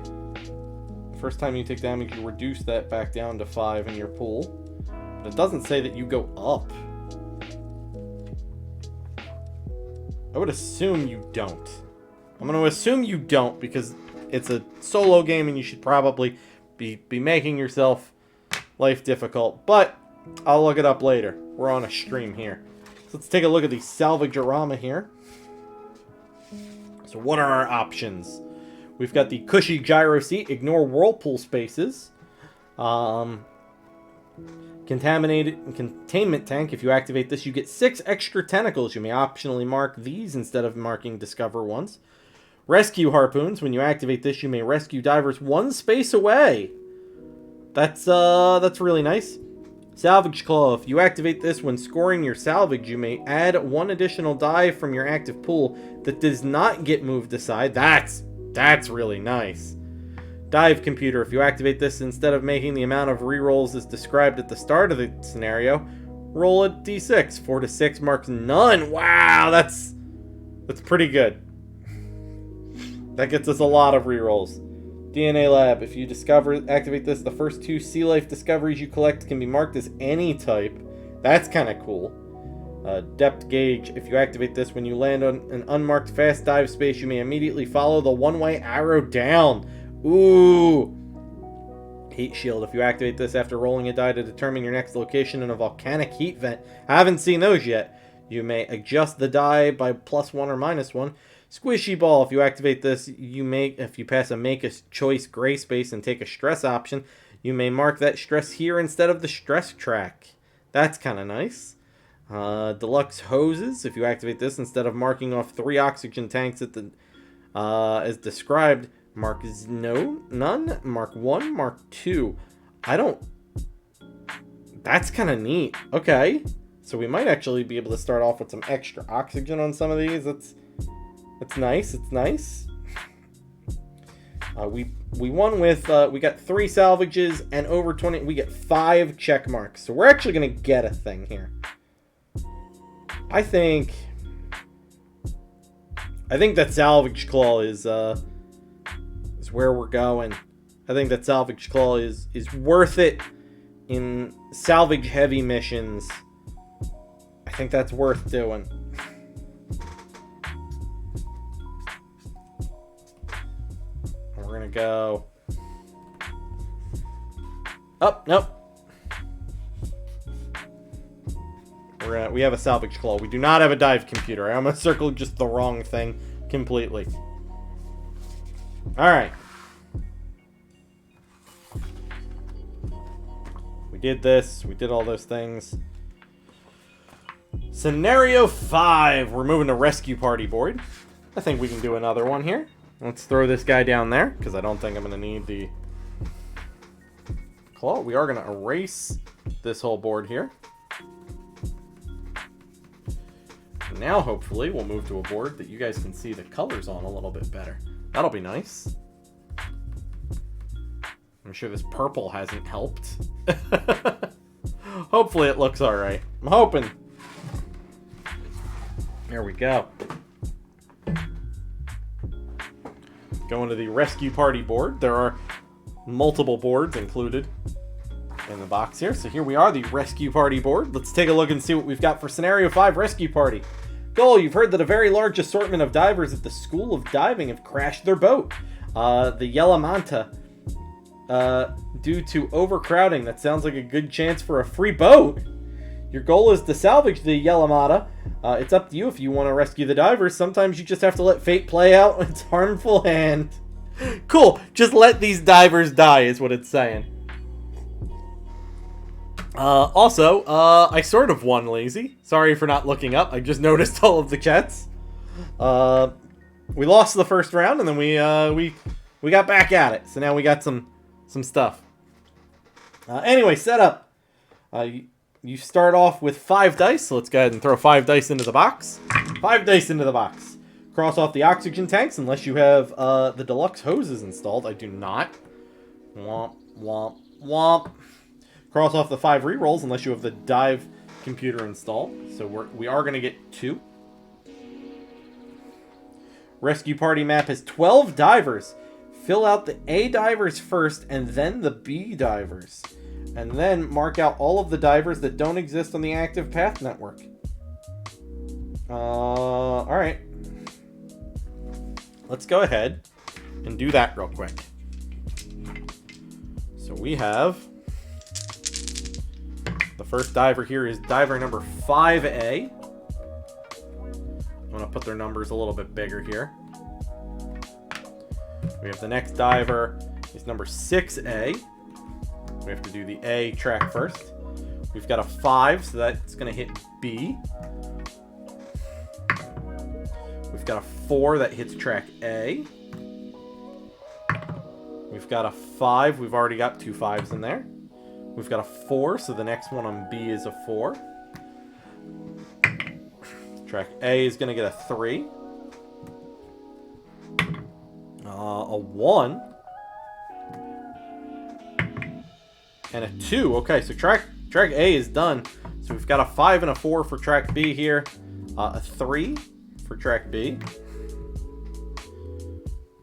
First time you take damage, you reduce that back down to 5 in your pool. But it doesn't say that you go up. I would assume you don't. I'm going to assume you don't because it's a solo game and you should probably be making yourself life difficult. But I'll look it up later. We're on a stream here. So let's take a look at the salvagerama here. So what are our options? We've got the cushy gyro seat. Ignore whirlpool spaces. Containment tank. If you activate this, you get 6 extra tentacles. You may optionally mark these instead of marking discover ones. Rescue harpoons. When you activate this, you may rescue divers 1 space away. That's really nice. Salvage claw. If you activate this when scoring your salvage, you may add 1 additional dive from your active pool that does not get moved aside. That's really nice. Dive computer. If you activate this, instead of making the amount of rerolls as described at the start of the scenario, roll a d6. 4 to 6 marks none. Wow, that's pretty good. That gets us a lot of rerolls. DNA lab. If you activate this, the first 2 sea life discoveries you collect can be marked as any type. That's kind of cool. Depth gauge. If you activate this when you land on an unmarked fast dive space, you may immediately follow the one-way arrow down. Ooh. Heat shield. If you activate this after rolling a die to determine your next location in a volcanic heat vent, I haven't seen those yet. You may adjust the die by +1 or -1. Squishy ball. If you activate this, if you pass a make a choice gray space and take a stress option, you may mark that stress here instead of the stress track. That's kind of nice. Deluxe hoses. If you activate this, instead of marking off 3 oxygen tanks at the as described, mark none, mark 1, mark 2. That's kind of neat. Okay, so we might actually be able to start off with some extra oxygen on some of these. That's nice. It's nice. We won with we got 3 salvages and over 20. We get 5 check marks, so we're actually gonna get a thing here. I think that salvage claw is where we're going. I think that salvage claw is worth it in salvage heavy missions. I think that's worth doing. We're gonna go. Oh, nope. We have a salvage claw. We do not have a dive computer. I almost circled just the wrong thing completely. Alright. We did this. We did all those things. Scenario 5. We're moving to rescue party board. I think we can do another one here. Let's throw this guy down there, because I don't think I'm going to need the claw. We are going to erase this whole board here. Now, hopefully, we'll move to a board that you guys can see the colors on a little bit better. That'll be nice. I'm sure this purple hasn't helped. Hopefully it looks alright. I'm hoping. There we go. Going to the rescue party board. There are multiple boards included in the box here. So here we are, the rescue party board. Let's take a look and see what we've got for Scenario 5 Rescue Party. Goal, you've heard that a very large assortment of divers at the School of Diving have crashed their boat. The Yelamanta. Due to overcrowding. That sounds like a good chance for a free boat. Your goal is to salvage the Yelamata. It's up to you if you want to rescue the divers. Sometimes you just have to let fate play out its harmful hand. Cool. Just let these divers die is what it's saying. Also, I sort of won, Lazy. Sorry for not looking up. I just noticed all of the chats. We lost the first round, and then we got back at it. So now we got some stuff. Anyway, setup. You start off with 5 dice. So let's go ahead and throw 5 dice into the box. 5 dice into the box. Cross off the oxygen tanks unless you have the deluxe hoses installed. I do not. Womp, womp, womp. Cross off the 5 rerolls unless you have the dive computer installed. So we are going to get 2. Rescue party map has 12 divers. Fill out the A divers first and then the B divers. And then mark out all of the divers that don't exist on the active path network. Alright. Let's go ahead and do that real quick. So we have... the first diver here is diver number 5A. I'm going to put their numbers a little bit bigger here. We have the next diver is number 6A. We have to do the A track first. We've got a 5, so that's going to hit B. We've got a 4 that hits track A. We've got a 5. We've already got 2 5s in there. We've got a 4, so the next one on B is a 4. Track A is going to get a 3. A 1. And a 2. Okay, so track A is done. So we've got a 5 and a 4 for track B here. A 3 for track B.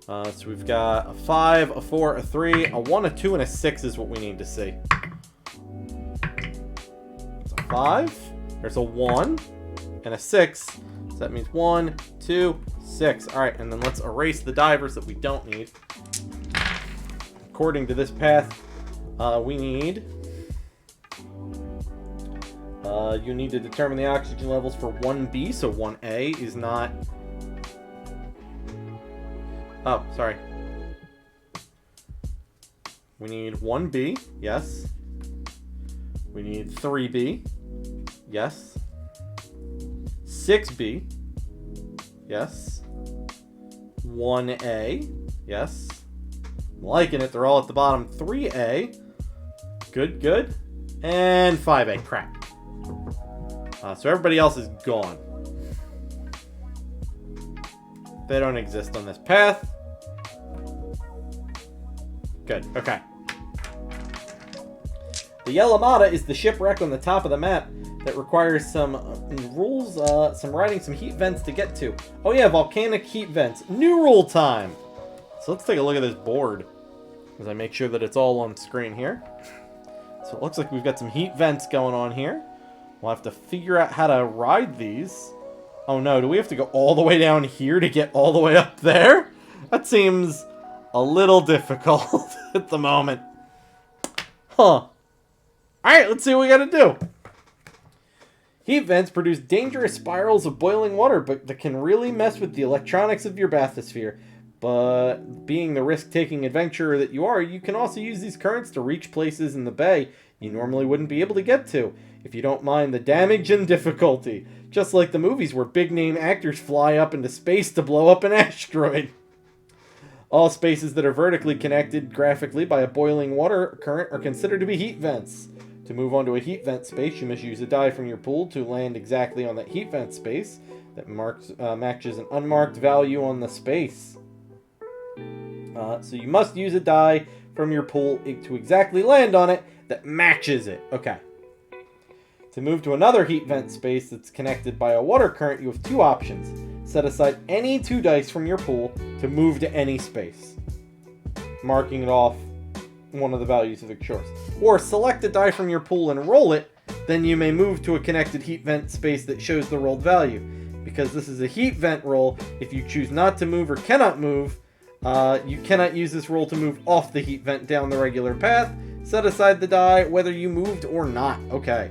So we've got a 5, a 4, a 3, a 1, a 2, and a 6 is what we need to see. It's a 5. There's a 1 and a 6. So that means 1, 2, 6. Alright, and then let's erase the divers that we don't need. According to this path, we need... you need to determine the oxygen levels for 1B, so 1A is not... Oh, sorry. We need 1B, yes. We need 3B, yes. 6B, yes. 1A, yes. I'm liking it, they're all at the bottom. 3A, good, good. And 5A, crap. So everybody else is gone. They don't exist on this path. Good, okay. The Yellowmata is the shipwreck on the top of the map that requires some rules, riding some heat vents to get to. Oh yeah, volcanic heat vents. New rule time! So let's take a look at this board as I make sure that it's all on screen here. So it looks like we've got some heat vents going on here. We'll have to figure out how to ride these. Oh no, do we have to go all the way down here to get all the way up there? That seems a little difficult at the moment. Huh. Alright, let's see what we gotta do. Heat vents produce dangerous spirals of boiling water, but that can really mess with the electronics of your bathysphere. But being the risk-taking adventurer that you are, you can also use these currents to reach places in the bay you normally wouldn't be able to get to, if you don't mind the damage and difficulty. Just like the movies where big-name actors fly up into space to blow up an asteroid. All spaces that are vertically connected graphically by a boiling water current are considered to be heat vents. To move onto a heat vent space, you must use a die from your pool to land exactly on that heat vent space that matches an unmarked value on the space. So you must use a die from your pool to exactly land on it that matches it. Okay. To move to another heat vent space that's connected by a water current, you have 2 options. Set aside any 2 dice from your pool to move to any space, marking it off one of the values of the choice. Or select a die from your pool and roll it, then you may move to a connected heat vent space that shows the rolled value. Because this is a heat vent roll, if you choose not to move or cannot move, you cannot use this roll to move off the heat vent down the regular path. Set aside the die whether you moved or not. Okay.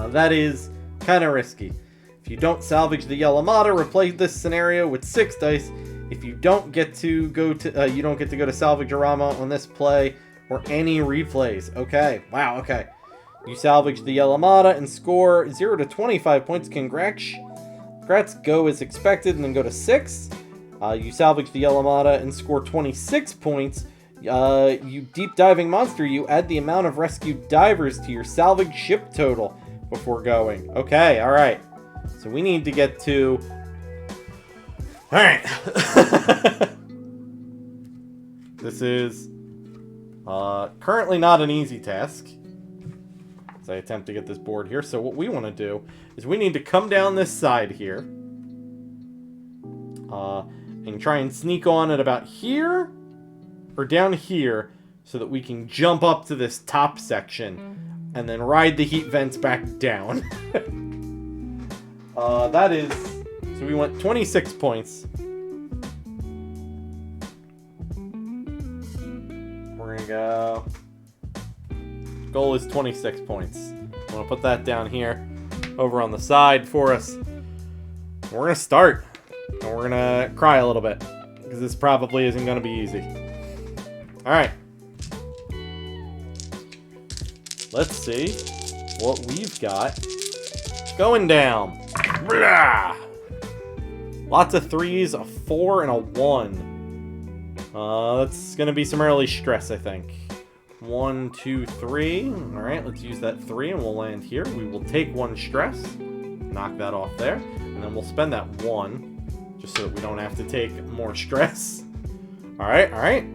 That is kind of risky. If you don't salvage the Yellowmata, replay this scenario with 6 dice. If you don't get to go to, you don't get to go to Salvagerama on this play or any replays. Okay. Wow. Okay. You salvage the Yellowmata and score 0 to 25 points. Congrats. Go as expected and then go to 6. You salvage the Yellowmata and score 26 points. You deep diving monster, you add the amount of rescued divers to your salvage ship total before going. Okay, alright. So we need to get to Alright. This is currently not an easy task as I attempt to get this board here. So what we want to do is we need to come down this side here. And try and sneak on at about here. Or down here. So that we can jump up to this top section. And then ride the heat vents back down. That is... So we want 26 points. We're gonna go... Goal is 26 points. I'm gonna put that down here. Over on the side for us. We're gonna start. And we're gonna cry a little bit. Because this probably isn't gonna be easy. Alright. Let's see what we've got going down. Blah! Lots of 3s, a 4, and a 1. That's gonna be some early stress, I think. 1, 2, 3. Alright, let's use that 3 and we'll land here. We will take 1 stress. Knock that off there. And then we'll spend that 1. Just so that we don't have to take more stress. Alright, alright.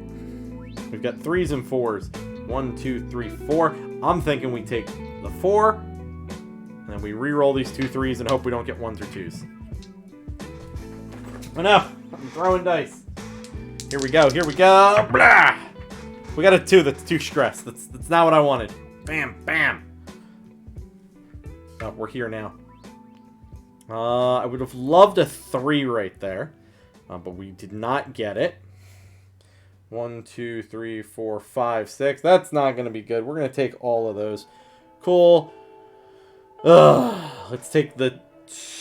We've got 3s and 4s. 1, 2, 3, 4. I'm thinking we take the 4. And then we re-roll these 2 3s and hope we don't get 1s or 2s. Oh no! I'm throwing dice. Here we go, here we go. Blah! We got a 2, that's too stressed. That's not what I wanted. Bam, bam. Oh, we're here now. I would have loved a 3 right there. But we did not get it. 1, 2, 3, 4, 5, 6. That's not going to be good. We're going to take all of those. Cool. Let's take the...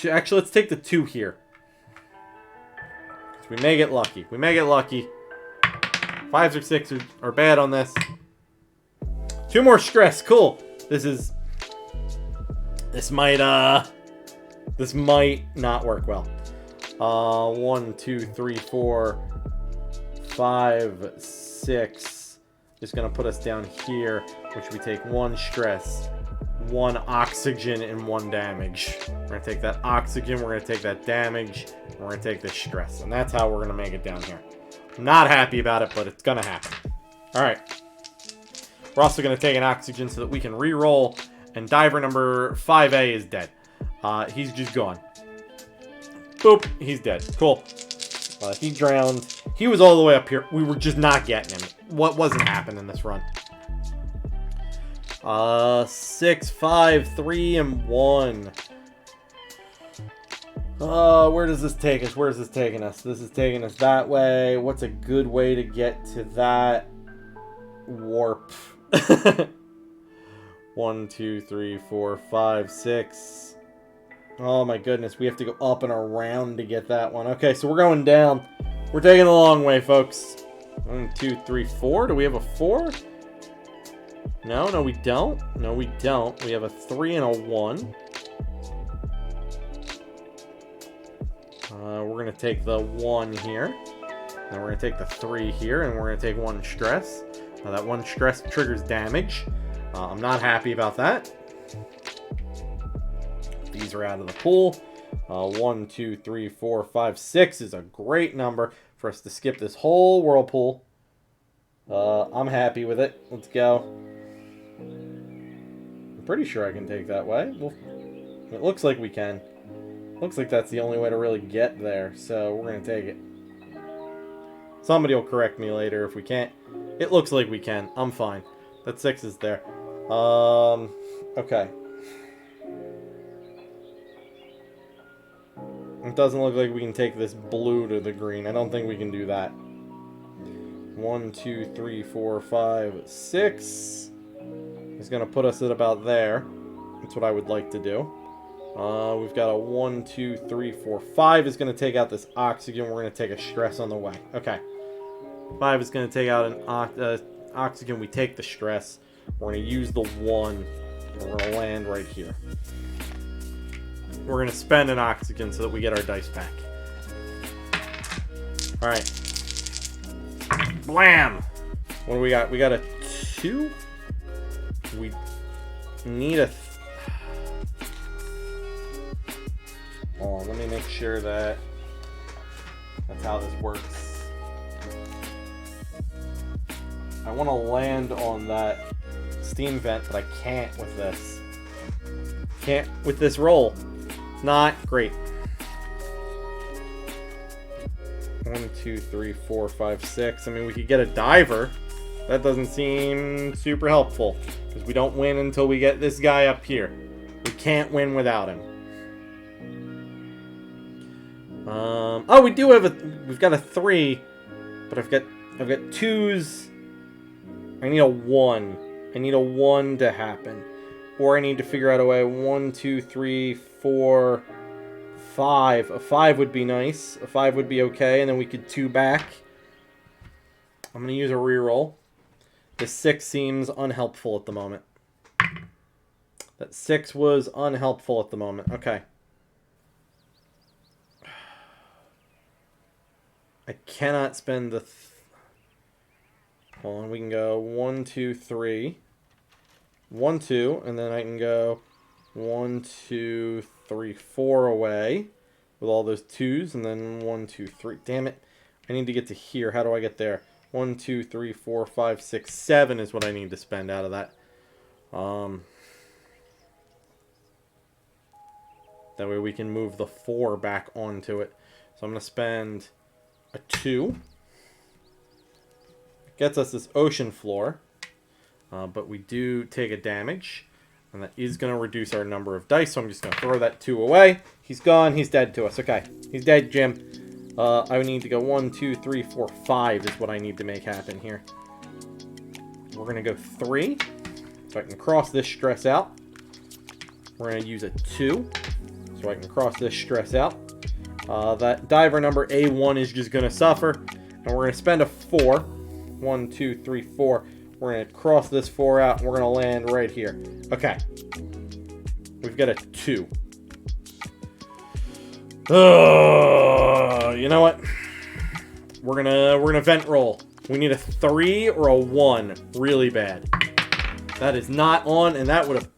Actually, let's take the 2 here. We may get lucky. We may get lucky. 5s or 6s are bad on this. 2 more stress. Cool. This might not work well. 1, 2, 3, 4, 5, 6. Just gonna put us down here, which we take 1 stress, 1 oxygen, and 1 damage. We're gonna take that oxygen, we're gonna take that damage, and we're gonna take this stress. And that's how we're gonna make it down here. I'm not happy about it, but it's gonna happen. Alright. We're also gonna take an oxygen so that we can re-roll, and diver number 5A is dead. He's just gone. Boop. He's dead. Cool. He drowned. He was all the way up here. We were just not getting him. What wasn't happening this run? 6, 5, 3, and 1. Where does this take us? Where is this taking us? This is taking us that way. What's a good way to get to that? Warp. 1, 2, 3, 4, 5, 6. Oh my goodness, we have to go up and around to get that one. Okay, so we're going down. We're taking the long way, folks. 1, 2, 3, 4. Do we have a 4? No, we don't. No, we don't. We have a 3 and a 1. We're going to take the 1 here. Then we're going to take the 3 here, and we're going to take 1 stress. That 1 stress triggers damage. I'm not happy about that. These are out of the pool. 1, 2, 3, 4, 5, 6 is a great number for us to skip this whole whirlpool. I'm happy with it. Let's go. I'm pretty sure I can take that way. Well, it looks like we can. Looks like that's the only way to really get there, so we're going to take it. Somebody will correct me later if we can't. It looks like we can. I'm fine. That 6 is there. Okay. It doesn't look like we can take this blue to the green. I don't think we can do that. 1, 2, 3, 4, 5, 6 is going to put us at about there. That's what I would like to do. We've got a 1, 2, 3, 4, 5 is going to take out this oxygen. We're going to take a stress on the way. Okay. 5 is going to take out an oxygen. We take the stress. We're going to use the 1. And we're going to land right here. We're going to spend an oxygen so that we get our dice back. Alright. Blam! What do we got? We got a 2? We need a... Oh, let me make sure that... That's how this works. I want to land on that steam vent, but I can't with this. Can't with this roll. Not great. 1, 2, 3, 4, 5, 6. I mean, we could get a diver. That doesn't seem super helpful, because we don't win until we get this guy up here. We can't win without him. Oh, we do have we've got a 3, but I've got 2s. I need a 1. I need a 1 to happen. Or I need to figure out a way. 1, 2, 3, 4, 5. A 5 would be nice. A 5 would be okay, and then we could 2 back. I'm going to use a reroll. The 6 seems unhelpful at the moment. That 6 was unhelpful at the moment. Okay. I cannot spend the... Hold on, we can go 1, 2, 3. 1, 2, and then I can go 1, 2, 3, 4 away with all those 2s, and then 1, 2, 3. Damn it. I need to get to here. How do I get there? 1, 2, 3, 4, 5, 6, 7 is what I need to spend out of that. That way we can move the 4 back onto it. So I'm going to spend a 2. Gets us this ocean floor. But we do take a damage. And that is going to reduce our number of dice. So I'm just going to throw that 2 away. He's gone. He's dead to us. Okay. He's dead, Jim. I need to go 1, 2, 3, 4, 5 is what I need to make happen here. We're going to go 3. So I can cross this stress out. We're going to use a 2. So I can cross this stress out. That diver number A1 is just going to suffer. And we're going to spend a 4. 1, 2, 3, 4. We're going to cross this 4 out. And we're going to land right here. Okay. We've got a 2. You know what? We're gonna vent roll. We need a 3 or a 1 really bad. That is not on, and that would have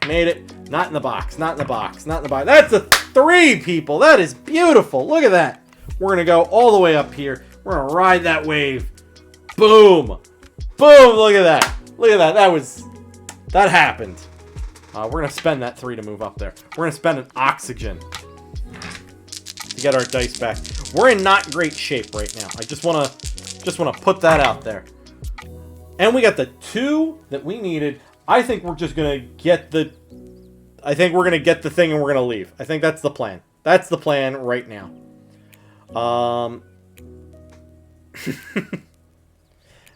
made it. Not in the box. Not in the box. Not in the box. That's a 3, people. That is beautiful. Look at that. We're gonna go all the way up here. We're gonna ride that wave. Boom. Boom. Look at that. Look at that. That happened. We're gonna spend that 3 to move up there. We're gonna spend an oxygen to get our dice back. We're in not great shape right now. I just wanna put that out there. And we got the 2 that we needed. I think we're just gonna get the. I think we're gonna get the thing and we're gonna leave. I think that's the plan. That's the plan right now.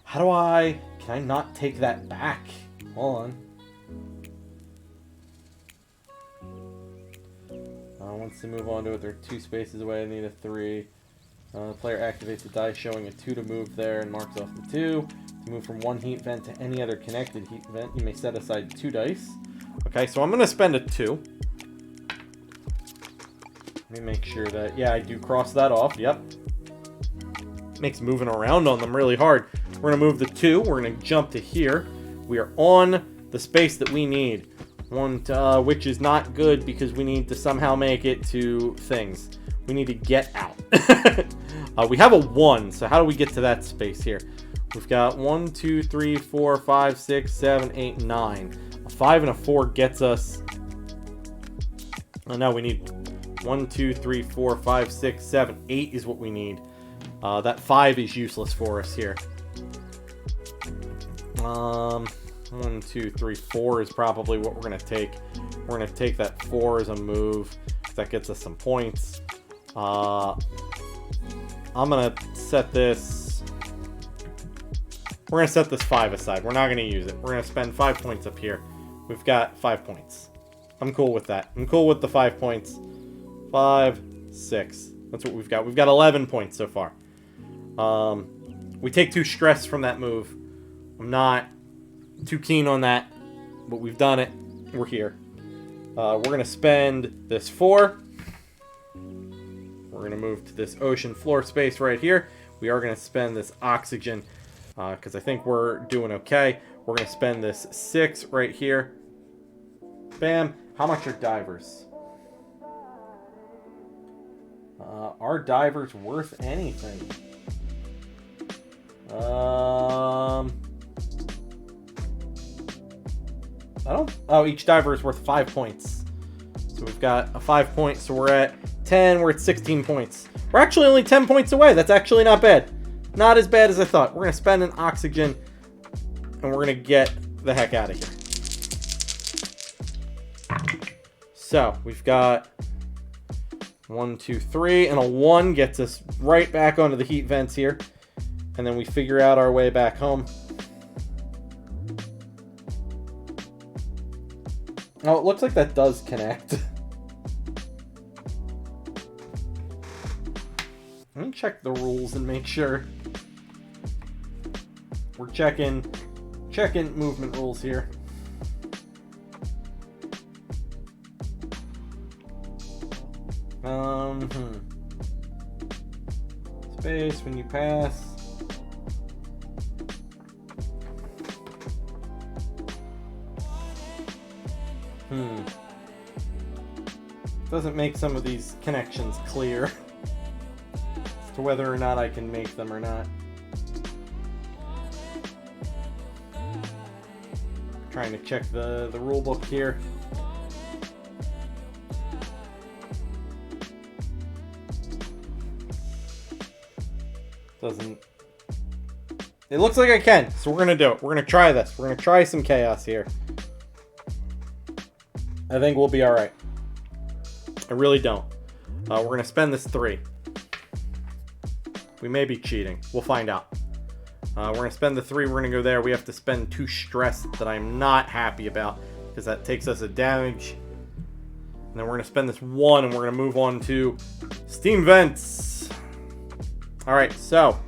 How do I? Can I not take that back? Hold on. Once they move on to it, they're 2 spaces away. I need a 3. The player activates the die showing a 2 to move there and marks off the 2. To move from one heat vent to any other connected heat vent, you may set aside 2 dice. Okay, so I'm going to spend a 2. Let me make sure that, yeah, I do cross that off. Yep. Makes moving around on them really hard. We're going to move the 2. We're going to jump to here. We are on the space that we need. Which is not good because we need to somehow make it to things. We need to get out. We have a 1, so how do we get to that space here? We've got 1, 2, 3, 4, 5, 6, 7, 8, 9. A 5 and a 4 gets us. Oh no, we need 1, 2, 3, 4, 5, 6, 7, 8 is what we need. That 5 is useless for us here. 1, 2, 3, 4 is probably what we're going to take. We're going to take that 4 as a move. That gets us some points. I'm going to set this... We're going to set this 5 aside. We're not going to use it. We're going to spend 5 points up here. We've got 5 points. I'm cool with that. I'm cool with the 5 points. 5, 6. That's what we've got. We've got 11 points so far. We take 2 stress from that move. I'm not too keen on that, but we've done it. We're here. We're going to spend this 4. We're going to move to this ocean floor space right here. We are going to spend this oxygen because I think we're doing okay. We're going to spend this 6 right here. Bam. How much are divers? Are divers worth anything? I don't... Oh, each diver is worth 5 points. So we've got a 5 point, so we're at 10, we're at 16 points. We're actually only 10 points away. That's actually not bad. Not as bad as I thought. We're going to spend an oxygen, and we're going to get the heck out of here. So, we've got 1, 2, 3, and a 1 gets us right back onto the heat vents here. And then we figure out our way back home. Oh, it looks like that does connect. Let me check the rules and make sure. We're checking movement rules here. Space when you pass. Doesn't make some of these connections clear as to whether or not I can make them or not. Trying to check the rule book here. Doesn't... It looks like I can, so we're gonna do it. We're gonna try this. We're gonna try some chaos here. I think we'll be alright. I really don't. We're gonna spend this 3. We may be cheating. We'll find out. We're gonna spend the 3. We're gonna go there. We have to spend 2 stress that I'm not happy about, because that takes us a damage. And then we're gonna spend this 1, and we're gonna move on to steam vents. Alright, so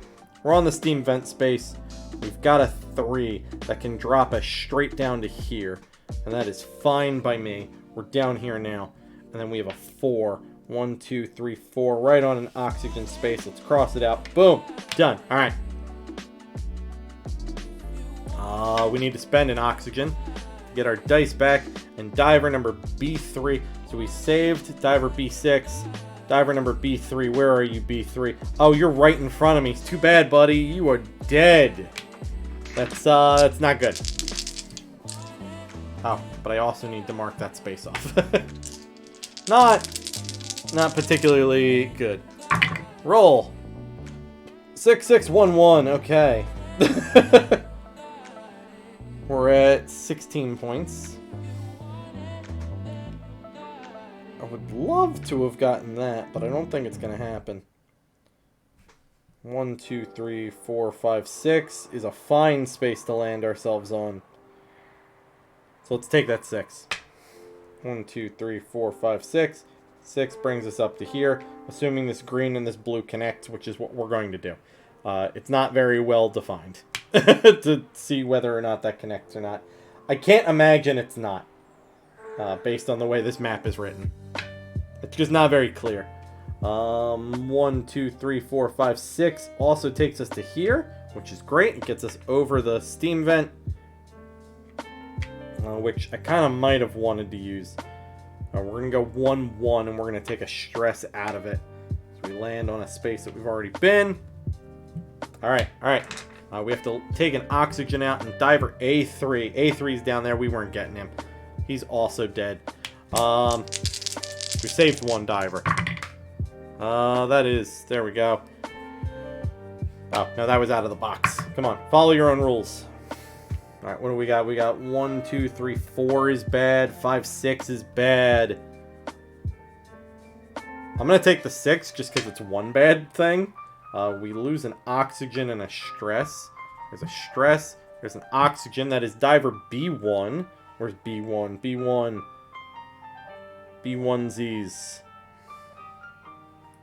we're on the steam vent space. We've got a 3 that can drop us straight down to here, and that is fine by me. We're down here now. And then we have a 4. 1, 2, 3, 4. Right on an oxygen space. Let's cross it out. Boom. Done. Alright. We need to spend an oxygen to get our dice back. And diver number B3. So we saved diver B6. Diver number B3. Where are you, B3? Oh, you're right in front of me. Too bad, buddy. You are dead. That's not good. Oh, but I also need to mark that space off. Not particularly good. Roll. 6611. Okay. We're at 16 points. I would love to have gotten that, but I don't think it's going to happen. 1, 2, 3, 4, 5, 6 is a fine space to land ourselves on. So let's take that 6. 1, 2, 3, 4, 5, 6. 6 brings us up to here, assuming this green and this blue connect, which is what we're going to do. It's not very well defined to see whether or not that connects or not. I can't imagine it's not, based on the way this map is written. It's just not very clear. 1, 2, 3, 4, 5, 6 also takes us to here, which is great. It gets us over the steam vent, which I kind of might have wanted to use. We're going to go 1, 1, and we're going to take a stress out of it. So we land on a space that we've already been. Alright, alright. We have to take an oxygen out, and diver A3. A3's down there. We weren't getting him. He's also dead. We saved 1 diver. That is... There we go. Oh, no, that was out of the box. Come on, follow your own rules. Alright, what do we got? We got 1, 2, 3, 4 is bad. 5, 6 is bad. I'm going to take the 6 just because it's one bad thing. We lose an oxygen and a stress. There's a stress. There's an oxygen. That is diver B1. Where's B1? B1. B1Zs.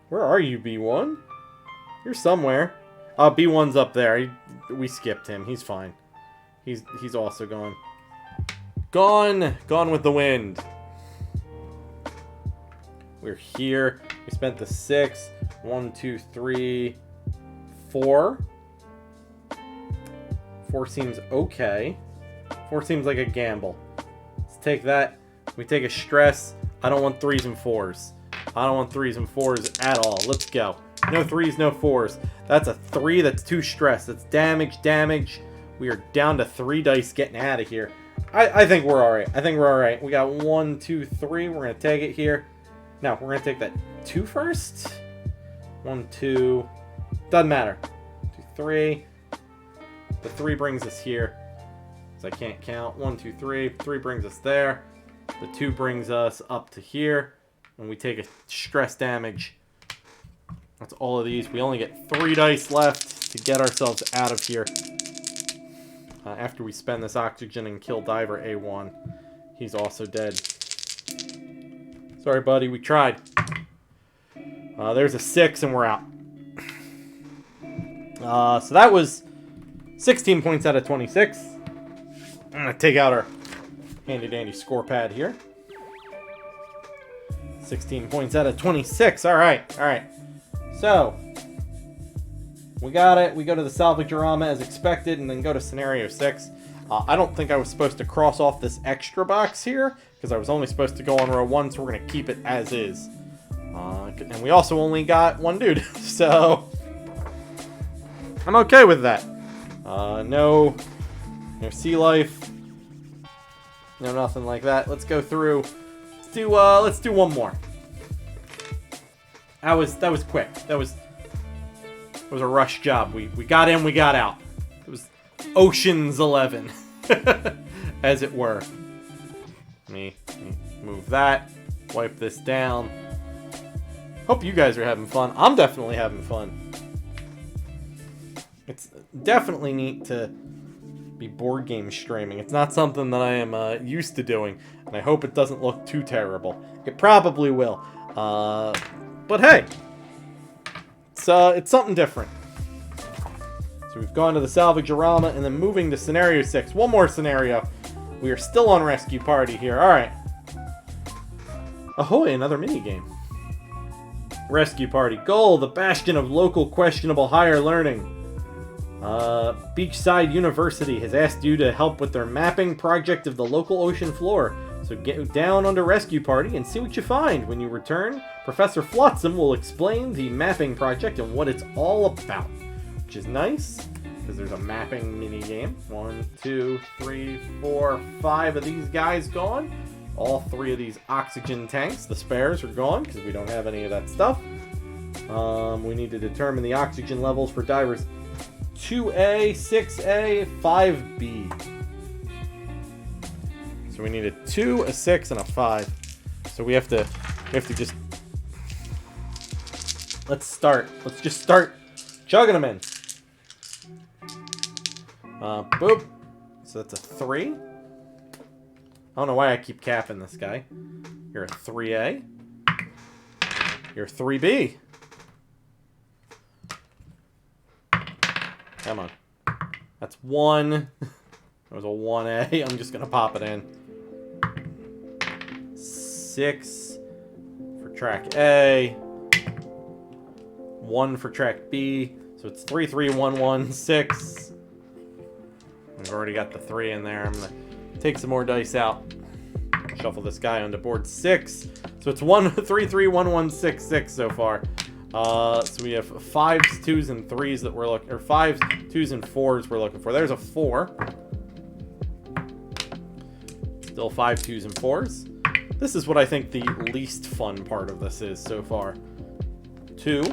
Where are you, B1? You're somewhere. Oh, B1's up there. We skipped him. He's fine. He's also gone. Gone! Gone with the wind. We're here. We spent the 6. 1, 2, 3, 4. 4 seems okay. 4 seems like a gamble. Let's take that. We take a stress. I don't want 3s and 4s. I don't want 3s and 4s at all. Let's go. No 3s, no 4s. That's a 3. That's 2 stress. That's damage, damage. We are down to 3 dice getting out of here. I think we're alright. I think we're alright. We got 1, 2, 3. We're going to take it here. Now, we're going to take that 2 first. 1, 2. Doesn't matter. 2, 3. The 3 brings us here. So I can't count. 1, 2, 3. 3 brings us there. The 2 brings us up to here. And we take a stress damage. That's all of these. We only get 3 dice left to get ourselves out of here. After we spend this oxygen and kill Diver A1. He's also dead. Sorry, buddy. We tried. There's a 6 and we're out. So that was 16 points out of 26. I'm going to take out our handy-dandy score pad here. 16 points out of 26. Alright, alright. So, we got it. We go to the salvagerama as expected and then go to scenario 6. I don't think I was supposed to cross off this extra box here because I was only supposed to go on row 1, so we're going to keep it as is. And we also only got 1 dude, so I'm okay with that. No sea life. No nothing like that. Let's go through. Let's do one more. That was quick. That was a rush job. We got in, we got out. It was Ocean's 11, as it were. Let me move that. Wipe this down. Hope you guys are having fun. I'm definitely having fun. It's definitely neat to be board game streaming. It's not something that I am used to doing, and I hope it doesn't look too terrible. It probably will. But hey, it's something different. So we've gone to the salvagerama and then moving to scenario 6. One more scenario. We are still on rescue party here. All right. Ahoy! Another mini game. Rescue party goal: the bastion of local questionable higher learning. Beachside University has asked you to help with their mapping project of the local ocean floor. So get down onto rescue party and see what you find. When you return, Professor Flotsam will explain the mapping project and what it's all about. Which is nice, because there's a mapping mini game. 1, 2, 3, 4, 5 of these guys gone. All 3 of these oxygen tanks, the spares, are gone because we don't have any of that stuff. We need to determine the oxygen levels for divers 2A, 6A, 5B. So we need a 2, a 6, and a 5. So we have to just... Let's start. Let's just start chugging them in. Boop. So that's a 3. I don't know why I keep capping this guy. You're a 3A. You're a 3B. Come on. That's 1. That was a 1A. I'm just going to pop it in. 6 for track A. 1 for track B. So it's 3, 3, 1, 1, 6. We've already got the 3 in there. I'm going to take some more dice out. Shuffle this guy onto board 6. So it's 1, 3, 3, 1, 1, 6, 6 so far. So we have 5s, 2s, and 3s that we're looking, or 5s, 2s, and 4s we're looking for. There's a 4. Still 5, 2s, and 4s. This is what I think the least fun part of this is so far. 2.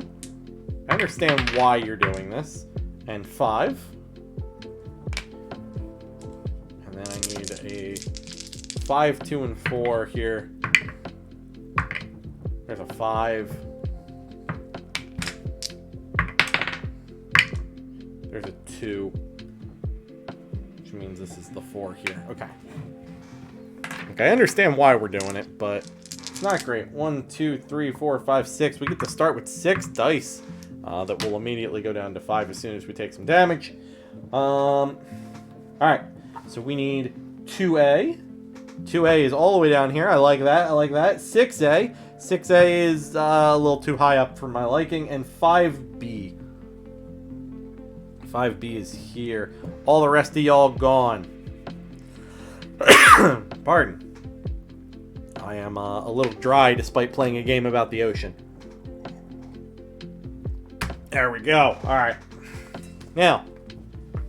I understand why you're doing this. And 5. And then I need a 5, 2, and 4 here. There's a 5. There's a 2. Which means this is the 4 here. Okay. Okay, I understand why we're doing it, but it's not great. 1, 2, 3, 4, 5, 6. We get to start with 6 dice. That will immediately go down to 5 as soon as we take some damage. Alright. So we need 2A. 2A is all the way down here. I like that. I like that. 6A. 6A is a little too high up for my liking. And 5B. 5B is here. All the rest of y'all gone. Pardon. I am a little dry despite playing a game about the ocean. There we go. Alright. Now,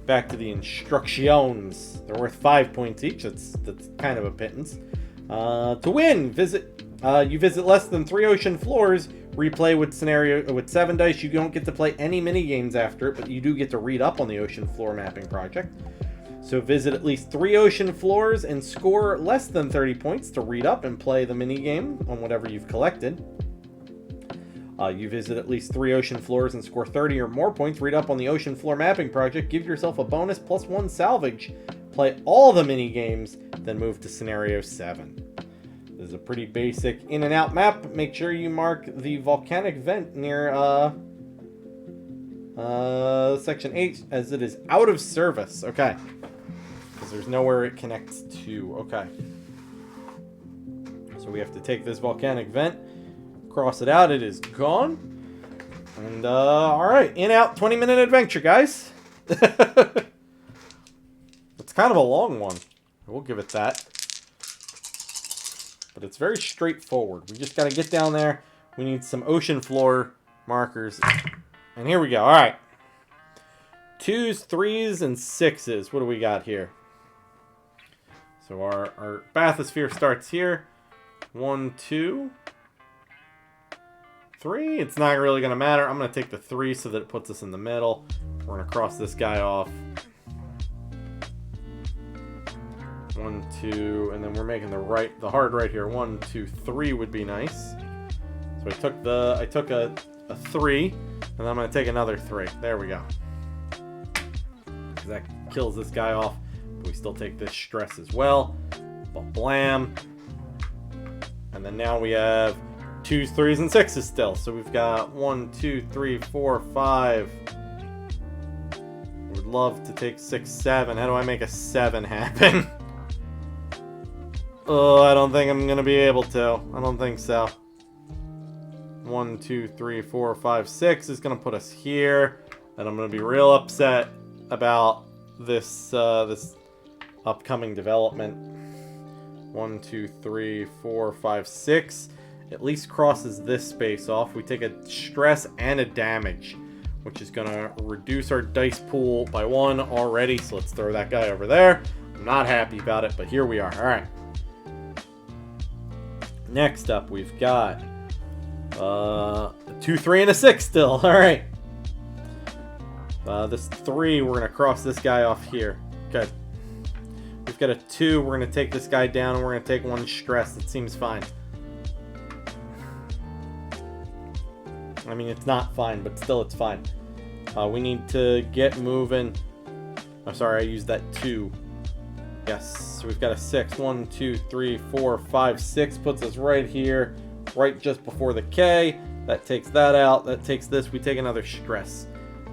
back to the instructions. They're worth 5 points each. That's kind of a pittance. To win, you visit less than 3 ocean floors. Replay with scenario with 7 dice. You don't get to play any mini games after it, but you do get to read up on the ocean floor mapping project. So visit at least 3 ocean floors and score less than 30 points to read up and play the mini game on whatever you've collected. You visit at least 3 ocean floors and score 30 or more points. Read up on the ocean floor mapping project. Give yourself a bonus plus 1 salvage. Play all the mini games, then move to scenario 7. This is a pretty basic in and out map. Make sure you mark the volcanic vent near section 8 as it is out of service. Okay. Because there's nowhere it connects to. Okay. So we have to take this volcanic vent, cross it out. It is gone. And, alright. In, out, 20-minute adventure, guys. It's kind of a long one. We'll give it that. But it's very straightforward. We just got to get down there. We need some ocean floor markers. And here we go. Alright. 2s, 3s, and 6s. What do we got here? So our bathysphere starts here. 1, 2, 3. It's not really going to matter. I'm going to take the 3 so that it puts us in the middle. We're going to cross this guy off. 1, 2, and then we're making the hard right here. 1, 2, 3 would be nice. So I took a 3, and I'm going to take another 3. There we go. That kills this guy off. But we still take this stress as well. Blam. And then now we have 2s, 3s, and 6s still. So we've got 1, 2, 3, 4, 5. Would love to take 6, 7. How do I make a 7 happen? Oh, I don't think I'm going to be able to. I don't think so. 1, 2, 3, 4, 5, 6 is going to put us here. And I'm going to be real upset about this this upcoming development. 1, 2, 3, 4, 5, 6. At least crosses this space off. We take a stress and a damage, which is going to reduce our dice pool by 1 already. So let's throw that guy over there. I'm not happy about it, but here we are. All right. Next up, we've got a 2, 3, and a 6 still. All right. This 3, we're going to cross this guy off here. Good. We've got a 2. We're going to take this guy down, and we're going to take 1 stress. It seems fine. I mean, it's not fine, but still it's fine. We need to get moving. I'm sorry, I used that 2. Yes, so we've got a 6. 1, 2, 3, 4, 5, 6 puts us right here, right just before the K. That takes that out. That takes this. We take another stress.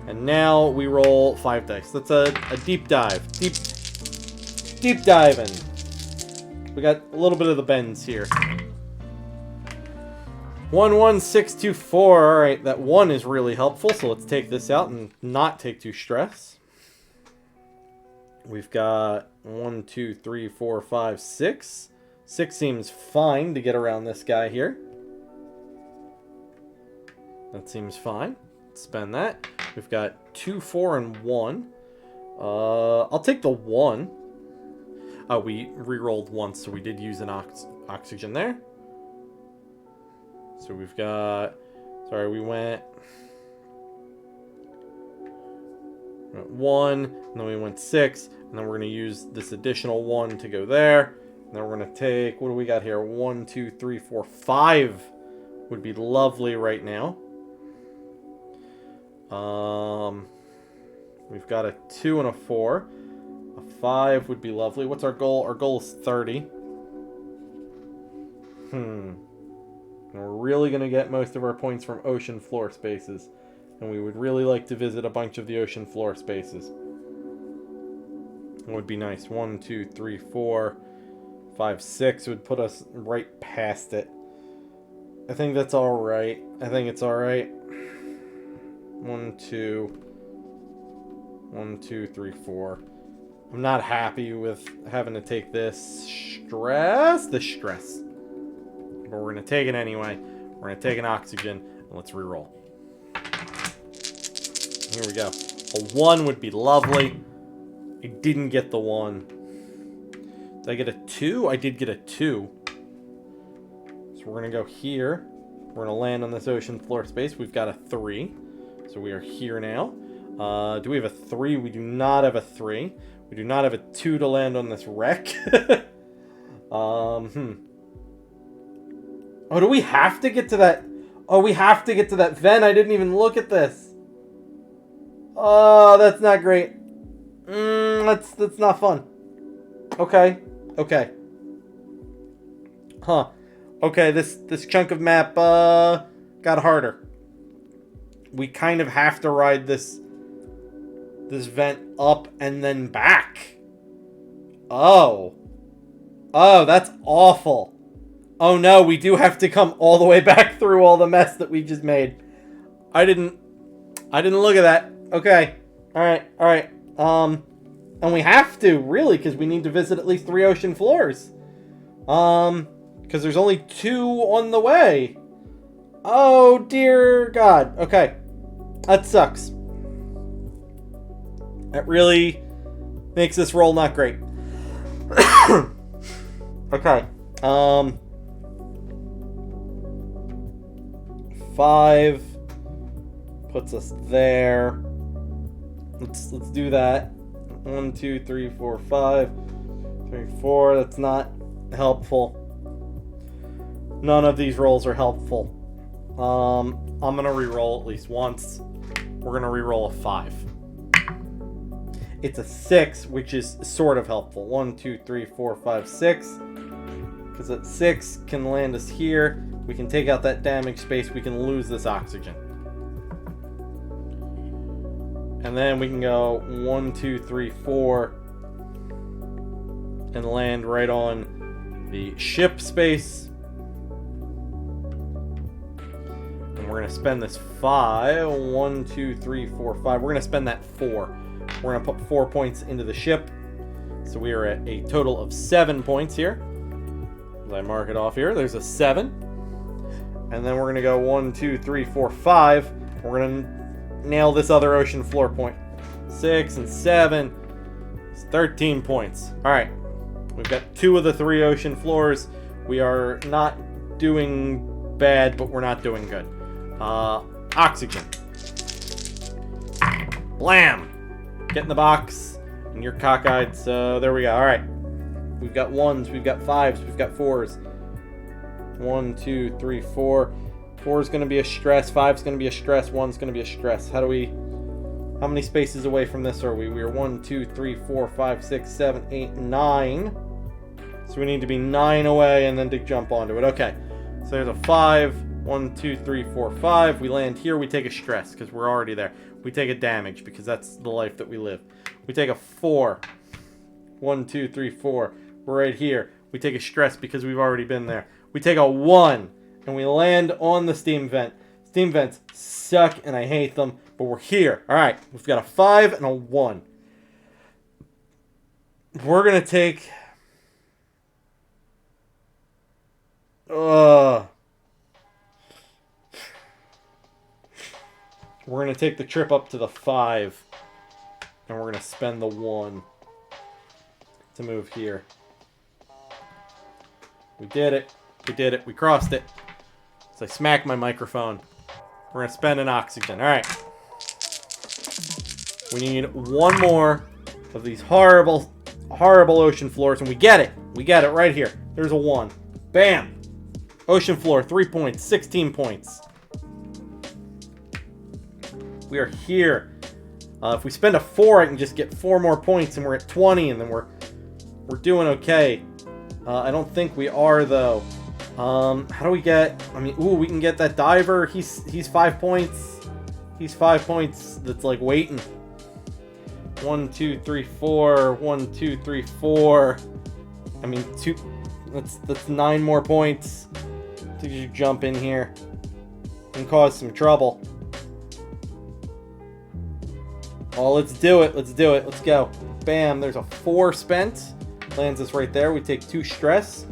And now we roll 5 dice. That's a deep dive. Deep diving. We got a little bit of the bends here. 1, 1, 6, 2, 4. All right, that 1 is really helpful. So let's take this out and not take 2 stress. We've got 1, 2, 3, 4, 5, 6. 6 seems fine to get around this guy here. That seems fine. Spend that. We've got 2, 4, and 1. I'll take the 1. Oh, we re-rolled once, so we did use an oxygen there. So we've got... Sorry, we went 1, and then we went 6, and then we're going to use this additional 1 to go there. And then we're going to take... What do we got here? 1, 2, 3, 4, 5 would be lovely right now. We've got a 2 and a 4. A 5 would be lovely. What's our goal? Our goal is 30. And we're really going to get most of our points from ocean floor spaces. And we would really like to visit a bunch of the ocean floor spaces. It would be nice. 1, 2, 3, 4, 5, 6 would put us right past it. I think that's alright. I think it's alright. 1, 2. 1, 2, 3, 4. I'm not happy with having to take this stress. but we're going to take it anyway. We're going to take an oxygen, and let's reroll. Here we go. A 1 would be lovely. I didn't get the 1. Did I get a 2? I did get a 2. So we're going to go here. We're going to land on this ocean floor space. We've got a 3. So we are here now. Do we have a 3? We do not have a 3. We do not have a 2 to land on this wreck. Oh, do we have to get to that? Oh, we have to get to that vent. I didn't even look at this. Oh, that's not great. That's not fun. Okay. Okay. Huh. Okay, this chunk of map got harder. We kind of have to ride this vent up and then back. Oh. Oh, that's awful. Oh no, we do have to come all the way back through all the mess that we just made. I didn't look at that. Okay. Alright. And we have to, really, because we need to visit at least 3 ocean floors. Because there's only 2 on the way. Oh, dear God. Okay. That sucks. That really makes this roll not great. Okay. 5 puts us there. Let's do that. 1, 2, 3, 4, 5. 3, 4. That's not helpful. None of these rolls are helpful. I'm gonna re-roll at least once. We're gonna re-roll a 5. It's a 6, which is sort of helpful. 1, 2, 3, 4, 5, 6. Because that 6 can land us here. We can take out that damage space. We can lose this oxygen. And then we can go 1, 2, 3, 4. And land right on the ship space. And we're going to spend this 5. 1, 2, 3, 4, 5. We're going to spend that 4. We're going to put 4 points into the ship. So we are at a total of 7 points here. As I mark it off here, there's a 7. And then we're going to go 1, 2, 3, 4, 5. We're going to nail this other ocean floor point. 6 and 7. It's 13 points. Alright. We've got 2 of the 3 ocean floors. We are not doing bad, but we're not doing good. Oxygen. Blam! Get in the box. And you're cockeyed, so there we go. Alright. We've got 1s, we've got 5s, we've got 4s. 1, 2, 3, 4. 4 is going to be a stress. 5 is going to be a stress. 1 is going to be a stress. How many spaces away from this are we? We are 1, 2, 3, 4, 5, 6, 7, 8, 9. So we need to be 9 away and then to jump onto it. Okay. So there's a 5. 1, 2, 3, 4, 5. We land here. We take a stress because we're already there. We take a damage because that's the life that we live. We take a 4. 1, 2, 3, 4. We're right here. We take a stress because we've already been there. We take a 1. And we land on the steam vent. Steam vents suck and I hate them. But we're here. Alright. We've got a 5 and a 1. We're going to take... We're going to take the trip up to the 5. And we're going to spend the 1 to move here. We did it. We did it. We crossed it. So I smacked my microphone. We're going to spend an oxygen. Alright. We need 1 more of these horrible, horrible ocean floors. And we get it. We get it right here. There's a 1. Bam. Ocean floor. 3 points. 16 points. We are here. If we spend a 4, I can just get 4 more points. And we're at 20. And then we're doing okay. I don't think we are, though. How do we get... I mean, ooh, we can get that diver. He's 5 points. He's 5 points. That's like waiting. 1, 2, 3, 4. 1, 2, 3, 4. I mean, 2... That's 9 more points. To just jump in here. And cause some trouble. Oh, let's do it. Let's do it. Let's go. Bam. There's a 4 spent. Lands us right there. We take 2 stress.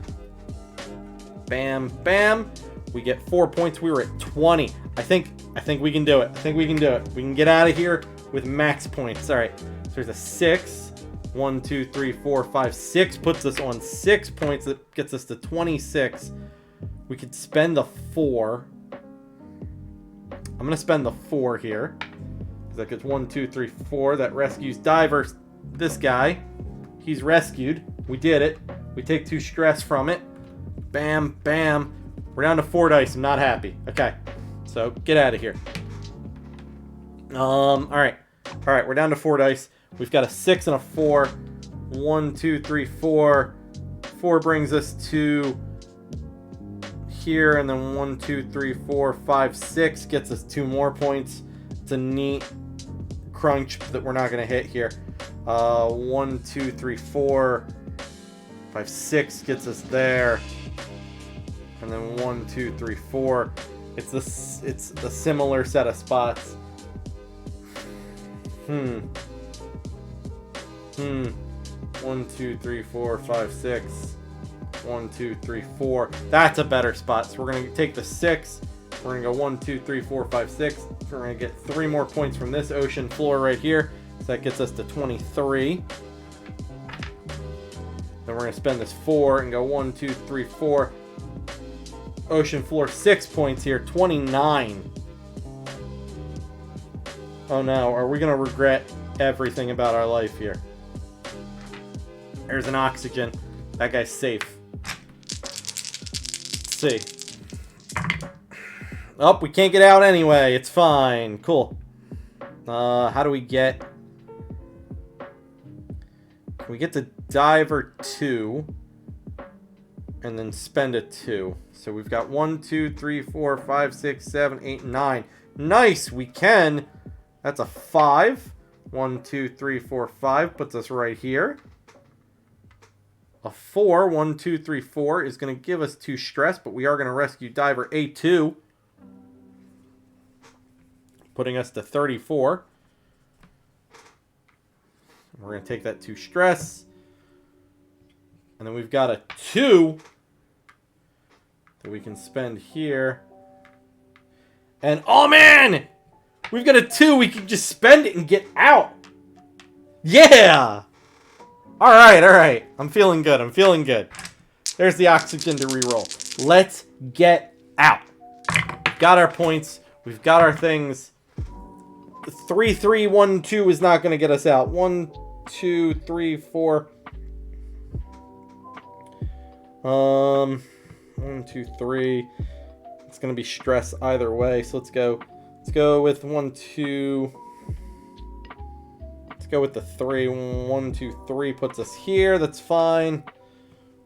Bam, bam. We get 4 points. We were at 20. I think we can do it. I think we can do it. We can get out of here with max points. All right. So there's a 6. 1, 2, 3, 4, 5, 6 puts us on 6 points. That gets us to 26. We could spend the 4. I'm going to spend the 4 here. That gets 1, 2, 3, 4. That rescues Diver. This guy. He's rescued. We did it. We take 2 stress from it. Bam, bam. We're down to 4 dice. I'm not happy. Okay. So, get out of here. Alright. Alright, we're down to 4 dice. We've got a 6 and a 4. 1, 2, 3, 4. 4 brings us to here. And then 1, 2, 3, 4, 5, 6 gets us 2 more points. It's a neat crunch that we're not going to hit here. 1, 2, 3, 4, 5, 6 gets us there, and then 1, 2, 3, 4. It's a similar set of spots. 1, 2, 3, 4, 5, 6. 1, 2, 3, 4. That's a better spot. So we're gonna take the 6. We're gonna go 1, 2, 3, 4, 5, 6. We're gonna get 3 more points from this ocean floor right here. So that gets us to 23. Then we're gonna spend this 4 and go 1, 2, 3, 4. Ocean floor 6 points here. 29. Oh no, are we gonna regret everything about our life here? There's an oxygen. That guy's safe. Let's see. Oh, we can't get out anyway. It's fine. Cool. How do we get... Can we get the Diver 2 and then spend a 2? So we've got 1, 2, 3, 4, 5, 6, 7, 8, 9. Nice! We can. That's a 5. 1, 2, 3, 4, 5 puts us right here. A 4, 1, 2, 3, 4 is going to give us 2 stress, but we are going to rescue Diver A2. Putting us to 34. We're going to take that 2 stress. And then we've got a 2 that we can spend here. And, oh man! We've got a 2. We can just spend it and get out. Yeah! Alright, alright. I'm feeling good. I'm feeling good. There's the oxygen to reroll. Let's get out. We've got our points. We've got our things. 3, 3, 1, 2 is not going to get us out. 1, 2, 3, 4. 1, 2, 3. It's going to be stress either way. So let's go. Let's go with 1, 2. Let's go with the 3. 1, 2, 3 puts us here. That's fine.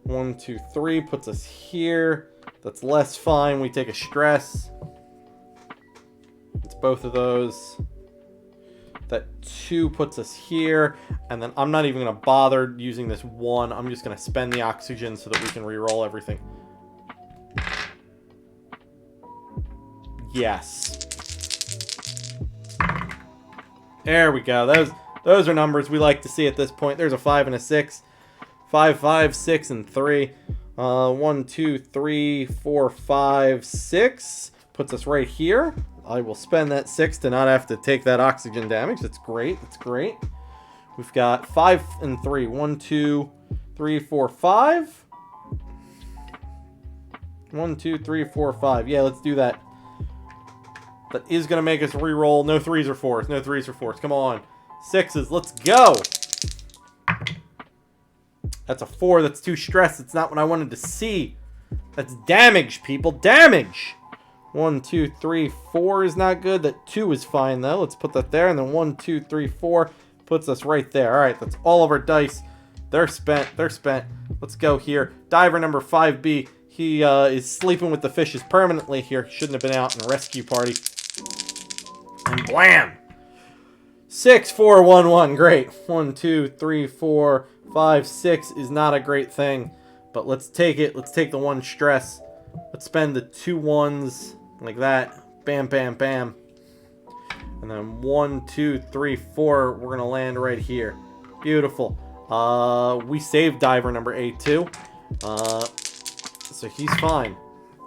1, 2, 3 puts us here. That's less fine. We take a stress. It's both of those. That 2 puts us here. And then I'm not even going to bother using this 1. I'm just going to spend the oxygen so that we can reroll everything. Yes. There we go. Those are numbers we like to see at this point. There's a 5 and a 6. 5, 5, 6, and 3. 1, 2, 3, 4, 5, 6. Puts us right here. I will spend that 6 to not have to take that oxygen damage. That's great. That's great. We've got 5 and 3. 1, 2, 3, 4, 5. 1, 2, 3, 4, 5. Yeah, let's do that. That is going to make us re-roll. No 3s or 4s. No 3s or 4s. Come on. 6s. Let's go. That's a 4. That's 2 stress. It's not what I wanted to see. That's damage, people. Damage. 1, 2, 3, 4 is not good. That 2 is fine, though. Let's put that there. And then 1, 2, 3, 4 puts us right there. All right. That's all of our dice. They're spent. They're spent. Let's go here. Diver number 5B. He is sleeping with the fishes permanently here. Shouldn't have been out in a rescue party. And blam! 6, 4, 1, 1. Great. 1, 2, 3, 4, 5, 6 is not a great thing. But let's take it. Let's take the 1 stress. Let's spend the 2 1s like that. Bam, bam, bam. And then 1, 2, 3, 4. We're going to land right here. Beautiful. We saved Diver number 8 too. so he's fine.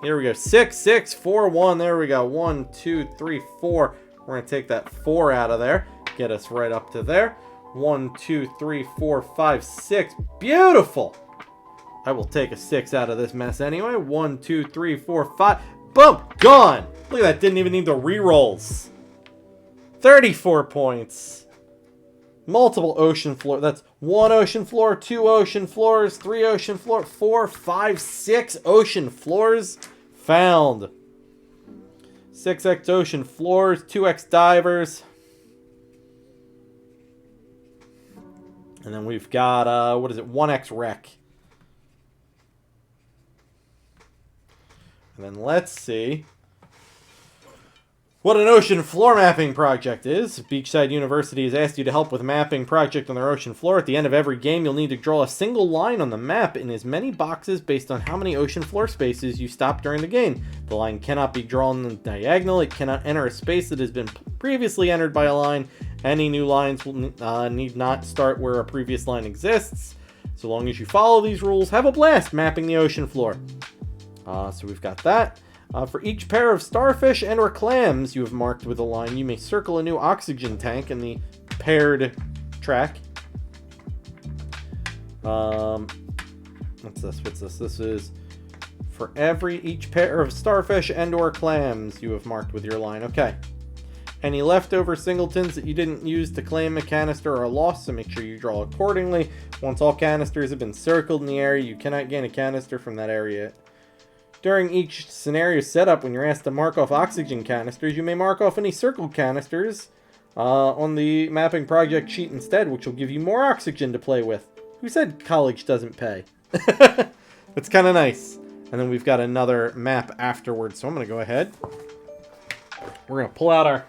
Here we go. 6, 6, 4, 1. There we go. 1, 2, 3, 4. We're going to take that 4 out of there. Get us right up to there. 1, 2, 3, 4, 5, 6. Beautiful. I will take a 6 out of this mess anyway. 1, 2, 3, 4, 5. Boom. Gone. Look at that. Didn't even need the rerolls. 34 points. Multiple ocean floor. That's 1 ocean floor, 2 ocean floors, 3 ocean floor, 4, 5, 6 ocean floors found. 6x ocean floors, 2x divers. And then we've got, what is it, 1x wreck. And then let's see what an ocean floor mapping project is. Beachside University has asked you to help with a mapping project on their ocean floor. At the end of every game, you'll need to draw a single line on the map in as many boxes based on how many ocean floor spaces you stop during the game. The line cannot be drawn diagonal. It cannot enter a space that has been previously entered by a line. Any new lines will need not start where a previous line exists. So long as you follow these rules, have a blast mapping the ocean floor. So we've got that. For each pair of starfish and or clams you have marked with a line, you may circle a new oxygen tank in the paired track. What's this? This is for each pair of starfish and or clams you have marked with your line. Okay. Any leftover singletons that you didn't use to claim a canister are lost, so make sure you draw accordingly. Once all canisters have been circled in the area, you cannot gain a canister from that area. During each scenario setup, when you're asked to mark off oxygen canisters, you may mark off any circled canisters on the mapping project sheet instead, which will give you more oxygen to play with. Who said college doesn't pay? That's kind of nice. And then we've got another map afterwards, so I'm going to go ahead. We're going to pull out our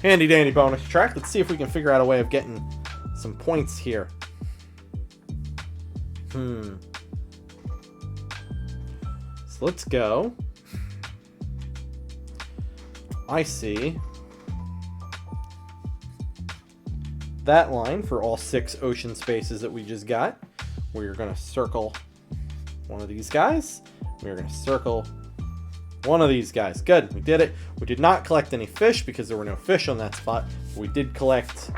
handy-dandy bonus track. Let's see if we can figure out a way of getting some points here. Let's go. I see that line for all 6 ocean spaces that we just got. We're going to circle one of these guys. We're going to circle one of these guys. Good, we did it. We did not collect any fish because there were no fish on that spot. We did collect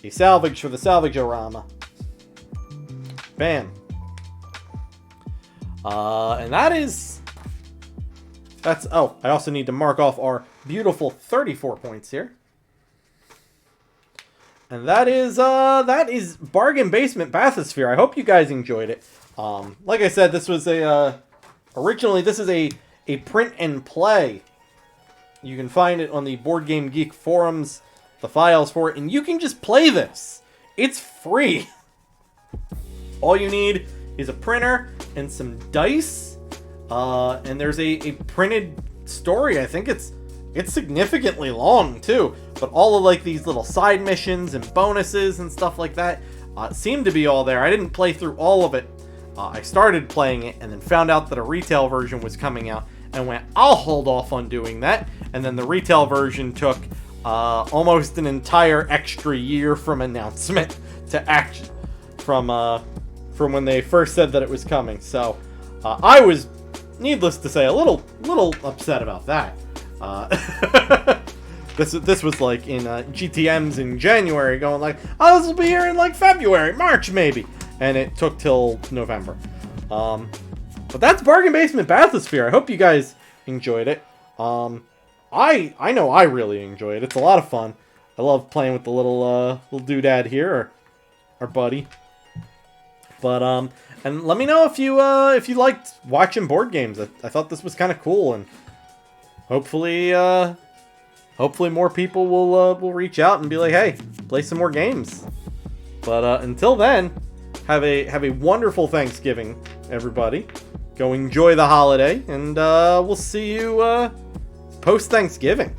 a salvage for the salvage-orama. Bam. And oh, I also need to mark off our beautiful 34 points here. And that is Bargain Basement Bathysphere. I hope you guys enjoyed it. Like I said, this was originally this is a print and play. You can find it on the Board Game Geek forums, the files for it, and you can just play this. It's free. All you need is a printer and some dice, and there's a printed story. I think it's significantly long too, but all of like these little side missions and bonuses and stuff like that seem to be all there. I didn't play through all of it. I started playing it and then found out that a retail version was coming out and went, I'll hold off on doing that. And then the retail version took almost an entire extra year from announcement to action from when they first said that it was coming. So I was, needless to say, a little upset about that. This was like in GTMs in January, going like, oh, this will be here in like February, March maybe, and it took till November. But that's Bargain Basement Bathysphere. I hope you guys enjoyed it. I know I really enjoyed it. It's a lot of fun. I love playing with the little doodad here, our buddy. But and let me know if you liked watching board games. I thought this was kind of cool, and hopefully more people will reach out and be like, hey, play some more games. But until then, have a wonderful Thanksgiving, everybody. Go enjoy the holiday, and we'll see you post Thanksgiving.